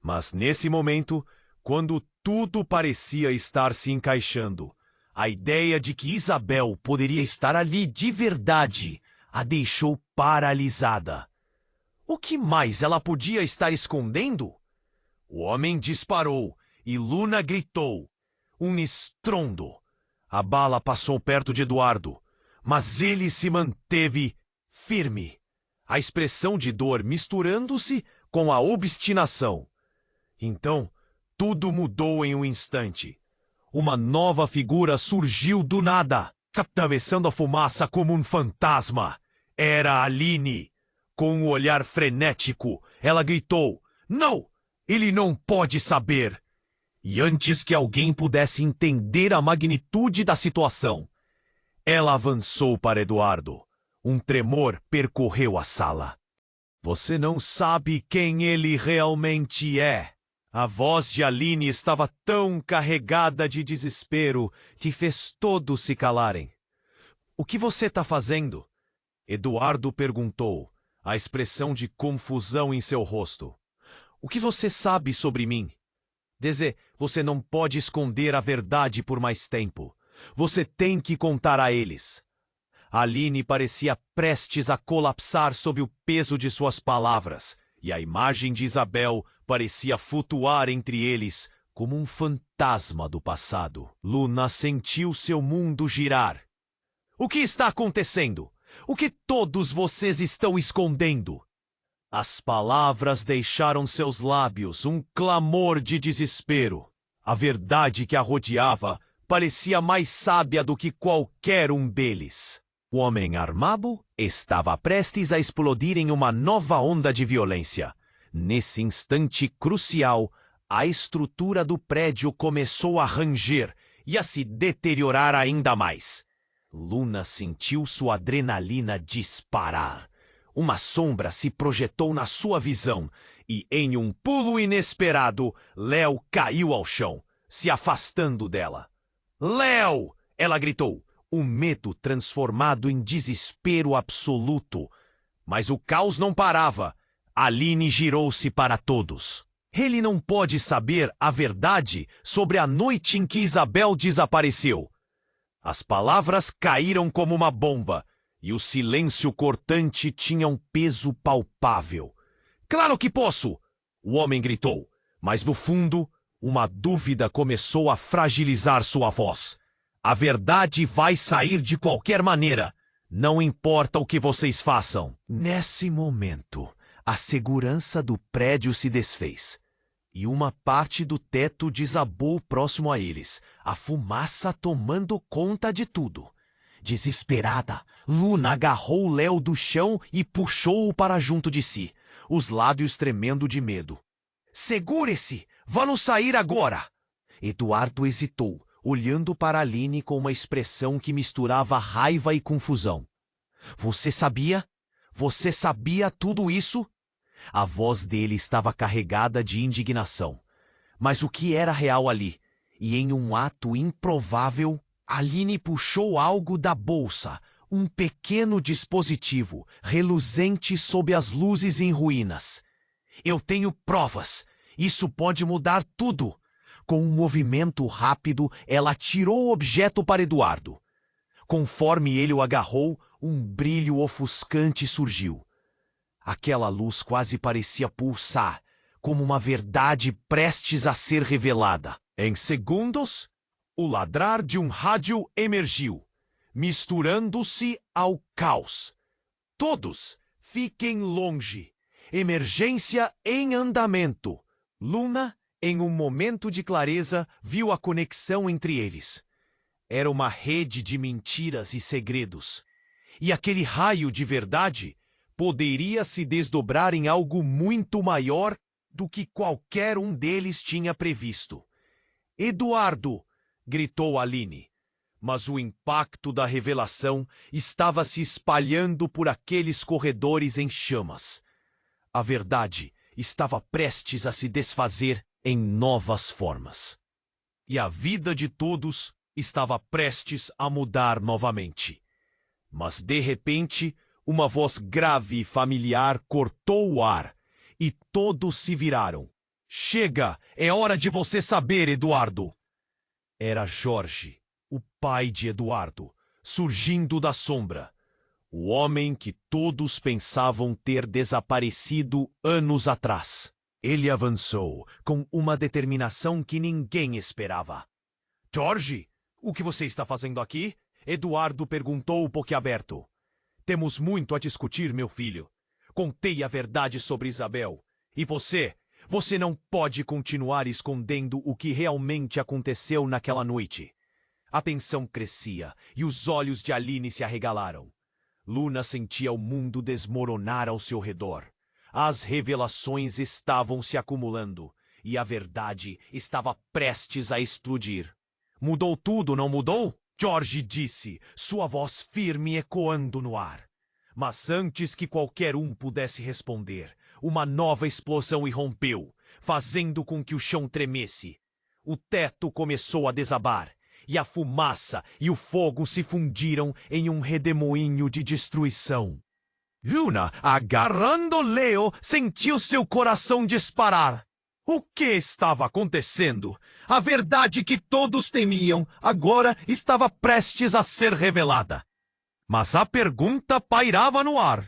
Mas nesse momento, quando tudo parecia estar se encaixando, a ideia de que Isabel poderia estar ali de verdade a deixou paralisada. O que mais ela podia estar escondendo? O homem disparou, e Luna gritou. Um estrondo. A bala passou perto de Eduardo, mas ele se manteve firme. A expressão de dor misturando-se com a obstinação. Então, tudo mudou em um instante. Uma nova figura surgiu do nada, atravessando a fumaça como um fantasma. Era Aline. Com um olhar frenético, ela gritou: "Não! Ele não pode saber!" E antes que alguém pudesse entender a magnitude da situação, ela avançou para Eduardo. Um tremor percorreu a sala. "Você não sabe quem ele realmente é." A voz de Aline estava tão carregada de desespero que fez todos se calarem. "O que você está fazendo?" Eduardo perguntou, a expressão de confusão em seu rosto. "O que você sabe sobre mim?" Você não pode esconder a verdade por mais tempo. Você tem que contar a eles." Aline parecia prestes a colapsar sob o peso de suas palavras, e a imagem de Isabel parecia flutuar entre eles como um fantasma do passado. Luna sentiu seu mundo girar. "O que está acontecendo? O que todos vocês estão escondendo?" As palavras deixaram seus lábios um clamor de desespero. A verdade que a rodeava parecia mais sábia do que qualquer um deles. O homem armado estava prestes a explodir em uma nova onda de violência. Nesse instante crucial, a estrutura do prédio começou a ranger e a se deteriorar ainda mais. Luna sentiu sua adrenalina disparar. Uma sombra se projetou na sua visão e, em um pulo inesperado, Léo caiu ao chão, se afastando dela. "Léo!" ela gritou, o medo transformado em desespero absoluto. Mas o caos não parava. Aline girou-se para todos. "Ele não pode saber a verdade sobre a noite em que Isabel desapareceu." As palavras caíram como uma bomba, e o silêncio cortante tinha um peso palpável. "Claro que posso!" o homem gritou, mas no fundo, uma dúvida começou a fragilizar sua voz. "A verdade vai sair de qualquer maneira. Não importa o que vocês façam." Nesse momento, a segurança do prédio se desfez, e uma parte do teto desabou próximo a eles, a fumaça tomando conta de tudo. Desesperada, Luna agarrou Léo do chão e puxou-o para junto de si, os lábios tremendo de medo. "Segure-se! Vamos sair agora!" Eduardo hesitou, olhando para Aline com uma expressão que misturava raiva e confusão. Você sabia tudo isso?" A voz dele estava carregada de indignação. Mas o que era real ali? E em um ato improvável, Aline puxou algo da bolsa, um pequeno dispositivo, reluzente sob as luzes em ruínas. "Eu tenho provas. Isso pode mudar tudo." Com um movimento rápido, ela atirou o objeto para Eduardo. Conforme ele o agarrou, um brilho ofuscante surgiu. Aquela luz quase parecia pulsar, como uma verdade prestes a ser revelada. Em segundos, o ladrar de um rádio emergiu, misturando-se ao caos. "Todos, fiquem longe. Emergência em andamento." Luna, em um momento de clareza, viu a conexão entre eles. Era uma rede de mentiras e segredos. E aquele raio de verdade poderia se desdobrar em algo muito maior do que qualquer um deles tinha previsto. "Eduardo!" gritou Aline. Mas o impacto da revelação estava se espalhando por aqueles corredores em chamas. A verdade estava prestes a se desfazer em novas formas. E a vida de todos estava prestes a mudar novamente. Mas, de repente, uma voz grave e familiar cortou o ar, e todos se viraram. "Chega! É hora de você saber, Eduardo!" Era Jorge, o pai de Eduardo, surgindo da sombra. O homem que todos pensavam ter desaparecido anos atrás. Ele avançou com uma determinação que ninguém esperava. George, o que você está fazendo aqui? Eduardo perguntou boquiaberto. Temos muito a discutir, meu filho. Contei a verdade sobre Isabel. E você não pode continuar escondendo o que realmente aconteceu naquela noite. A tensão crescia e os olhos de Aline se arregalaram. Luna sentia o mundo desmoronar ao seu redor. As revelações estavam se acumulando e a verdade estava prestes a explodir. Mudou tudo, não mudou? George disse, sua voz firme ecoando no ar. Mas antes que qualquer um pudesse responder, uma nova explosão irrompeu, fazendo com que o chão tremesse. O teto começou a desabar, e a fumaça e o fogo se fundiram em um redemoinho de destruição. Luna, agarrando Leo, sentiu seu coração disparar. O que estava acontecendo? A verdade que todos temiam agora estava prestes a ser revelada. Mas a pergunta pairava no ar.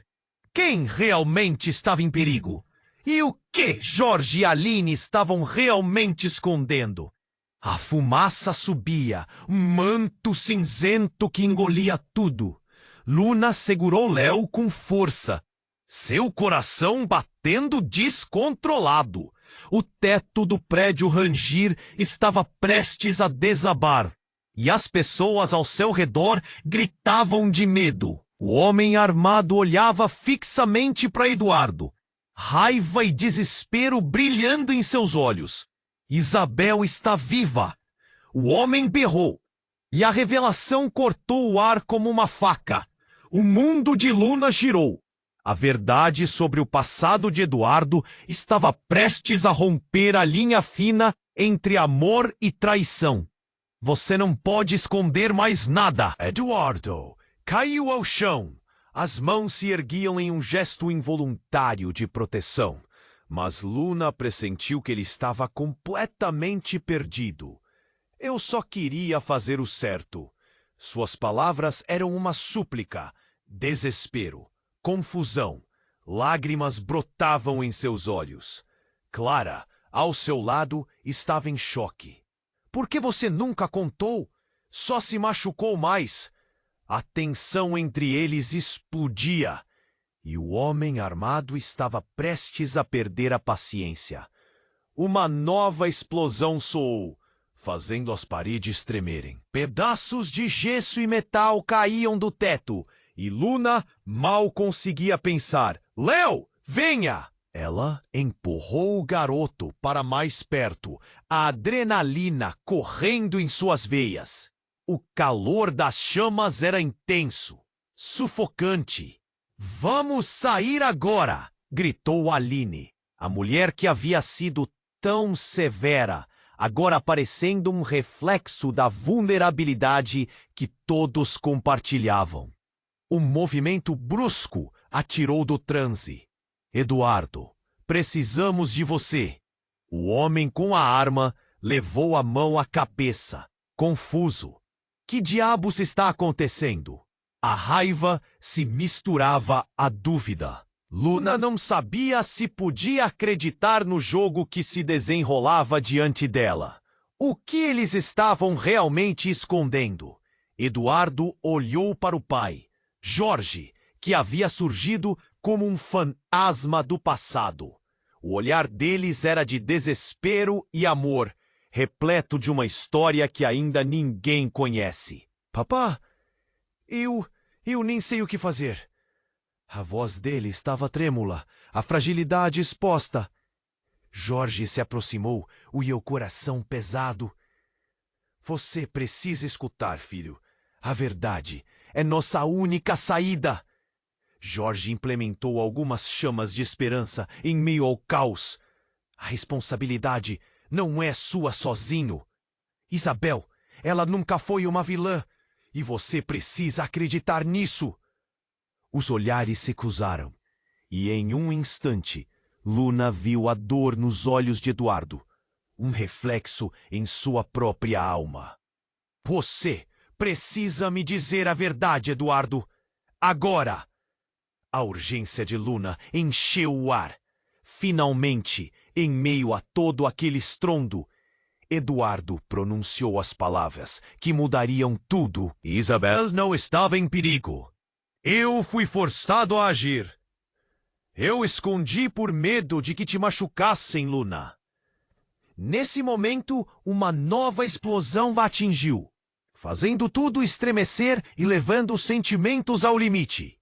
Quem realmente estava em perigo? E o que George e Aline estavam realmente escondendo? A fumaça subia, um manto cinzento que engolia tudo. Luna segurou Leo com força, seu coração batendo descontrolado. O teto do prédio Rangir estava prestes a desabar, e as pessoas ao seu redor gritavam de medo. O homem armado olhava fixamente para Eduardo, raiva e desespero brilhando em seus olhos. Isabel está viva! O homem berrou, e a revelação cortou o ar como uma faca. O mundo de Luna girou. A verdade sobre o passado de Eduardo estava prestes a romper a linha fina entre amor e traição. Você não pode esconder mais nada. Eduardo caiu ao chão. As mãos se erguiam em um gesto involuntário de proteção. Mas Luna pressentiu que ele estava completamente perdido. Eu só queria fazer o certo. Suas palavras eram uma súplica, desespero. Confusão. Lágrimas brotavam em seus olhos. Clara, ao seu lado, estava em choque. Por que você nunca contou? Só se machucou mais. A tensão entre eles explodia. E o homem armado estava prestes a perder a paciência. Uma nova explosão soou, fazendo as paredes tremerem. Pedaços de gesso e metal caíam do teto. E Luna mal conseguia pensar. Leo, venha! Ela empurrou o garoto para mais perto, a adrenalina correndo em suas veias. O calor das chamas era intenso, sufocante. Vamos sair agora! Gritou Aline, a mulher que havia sido tão severa, agora parecendo um reflexo da vulnerabilidade que todos compartilhavam. Um movimento brusco a tirou do transe. Eduardo, precisamos de você. O homem com a arma levou a mão à cabeça, confuso. Que diabos está acontecendo? A raiva se misturava à dúvida. Luna não sabia se podia acreditar no jogo que se desenrolava diante dela. O que eles estavam realmente escondendo? Eduardo olhou para o pai. Jorge, que havia surgido como um fantasma do passado. O olhar deles era de desespero e amor, repleto de uma história que ainda ninguém conhece. Papá, eu nem sei o que fazer. A voz dele estava trêmula, a fragilidade exposta. Jorge se aproximou, o coração pesado. Você precisa escutar, filho. A verdade é nossa única saída. Jorge implementou algumas chamas de esperança em meio ao caos. A responsabilidade não é sua sozinho. Isabel, ela nunca foi uma vilã. E você precisa acreditar nisso. Os olhares se cruzaram. E em um instante, Luna viu a dor nos olhos de Eduardo. Um reflexo em sua própria alma. Você precisa me dizer a verdade, Eduardo. Agora! A urgência de Luna encheu o ar. Finalmente, Em meio a todo aquele estrondo, Eduardo pronunciou as palavras que mudariam tudo. Isabel não estava em perigo. Eu fui forçado a agir. Eu escondi por medo de que te machucassem, Luna. Nesse momento, uma nova explosão a atingiu, fazendo tudo estremecer e levando os sentimentos ao limite.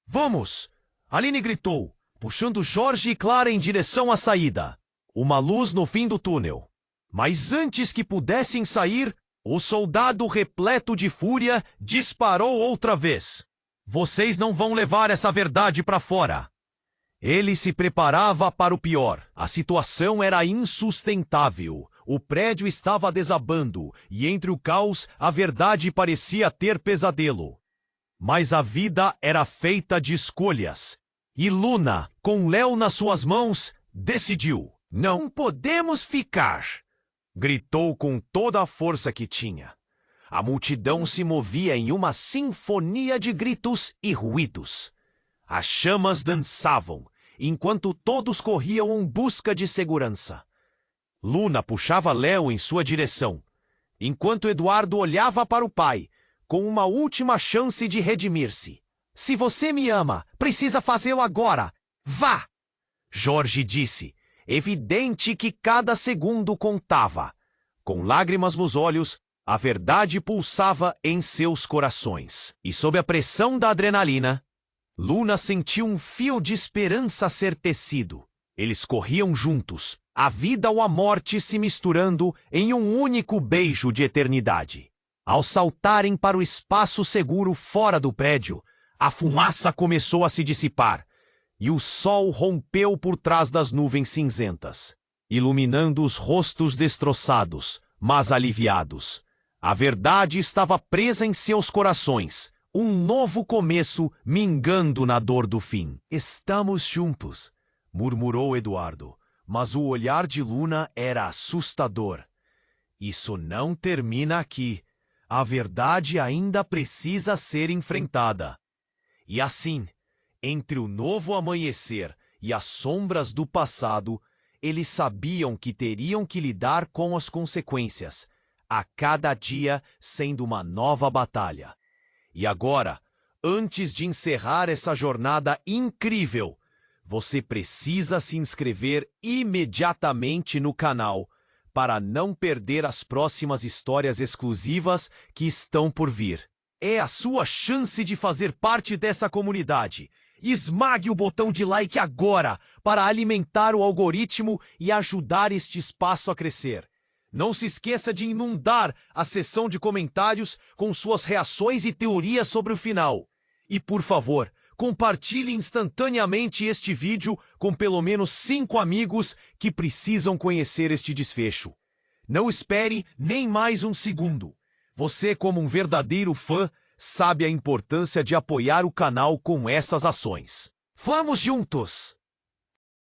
Vamos! Aline gritou, puxando Jorge e Clara em direção à saída. Uma luz no fim do túnel. Mas antes que pudessem sair, o soldado, repleto de fúria, disparou outra vez. Vocês não vão levar essa verdade para fora. Ele se preparava para o pior. A situação era insustentável. O prédio estava desabando e entre o caos a verdade parecia ter pesadelo. Mas a vida era feita de escolhas. E Luna, com Léo nas suas mãos, decidiu. Não podemos ficar! Gritou com toda a força que tinha. A multidão se movia em uma sinfonia de gritos e ruídos. As chamas dançavam, enquanto todos corriam em busca de segurança. Luna puxava Léo em sua direção, enquanto Eduardo olhava para o pai, com uma última chance de redimir-se. Se você me ama, precisa fazê-lo agora. Vá! Jorge disse, evidente que cada segundo contava. Com lágrimas nos olhos, a verdade pulsava em seus corações. E sob a pressão da adrenalina, Luna sentiu um fio de esperança ser tecido. Eles corriam juntos, a vida ou a morte se misturando em um único beijo de eternidade. Ao saltarem para o espaço seguro fora do prédio, a fumaça começou a se dissipar e o sol rompeu por trás das nuvens cinzentas, iluminando os rostos destroçados, mas aliviados. A verdade estava presa em seus corações, um novo começo mingando na dor do fim. Estamos juntos, murmurou Eduardo, mas o olhar de Luna era assustador. Isso não termina aqui. A verdade ainda precisa ser enfrentada. E assim, entre o novo amanhecer e as sombras do passado, eles sabiam que teriam que lidar com as consequências, a cada dia sendo uma nova batalha. E agora, antes de encerrar essa jornada incrível, você precisa se inscrever imediatamente no canal para não perder as próximas histórias exclusivas que estão por vir. É a sua chance de fazer parte dessa comunidade. Esmague o botão de like agora para alimentar o algoritmo e ajudar este espaço a crescer. Não se esqueça de inundar a seção de comentários com suas reações e teorias sobre o final. E, por favor, compartilhe instantaneamente este vídeo com pelo menos 5 amigos que precisam conhecer este desfecho. Não espere nem mais um segundo. Você, como um verdadeiro fã, sabe a importância de apoiar o canal com essas ações. Vamos juntos!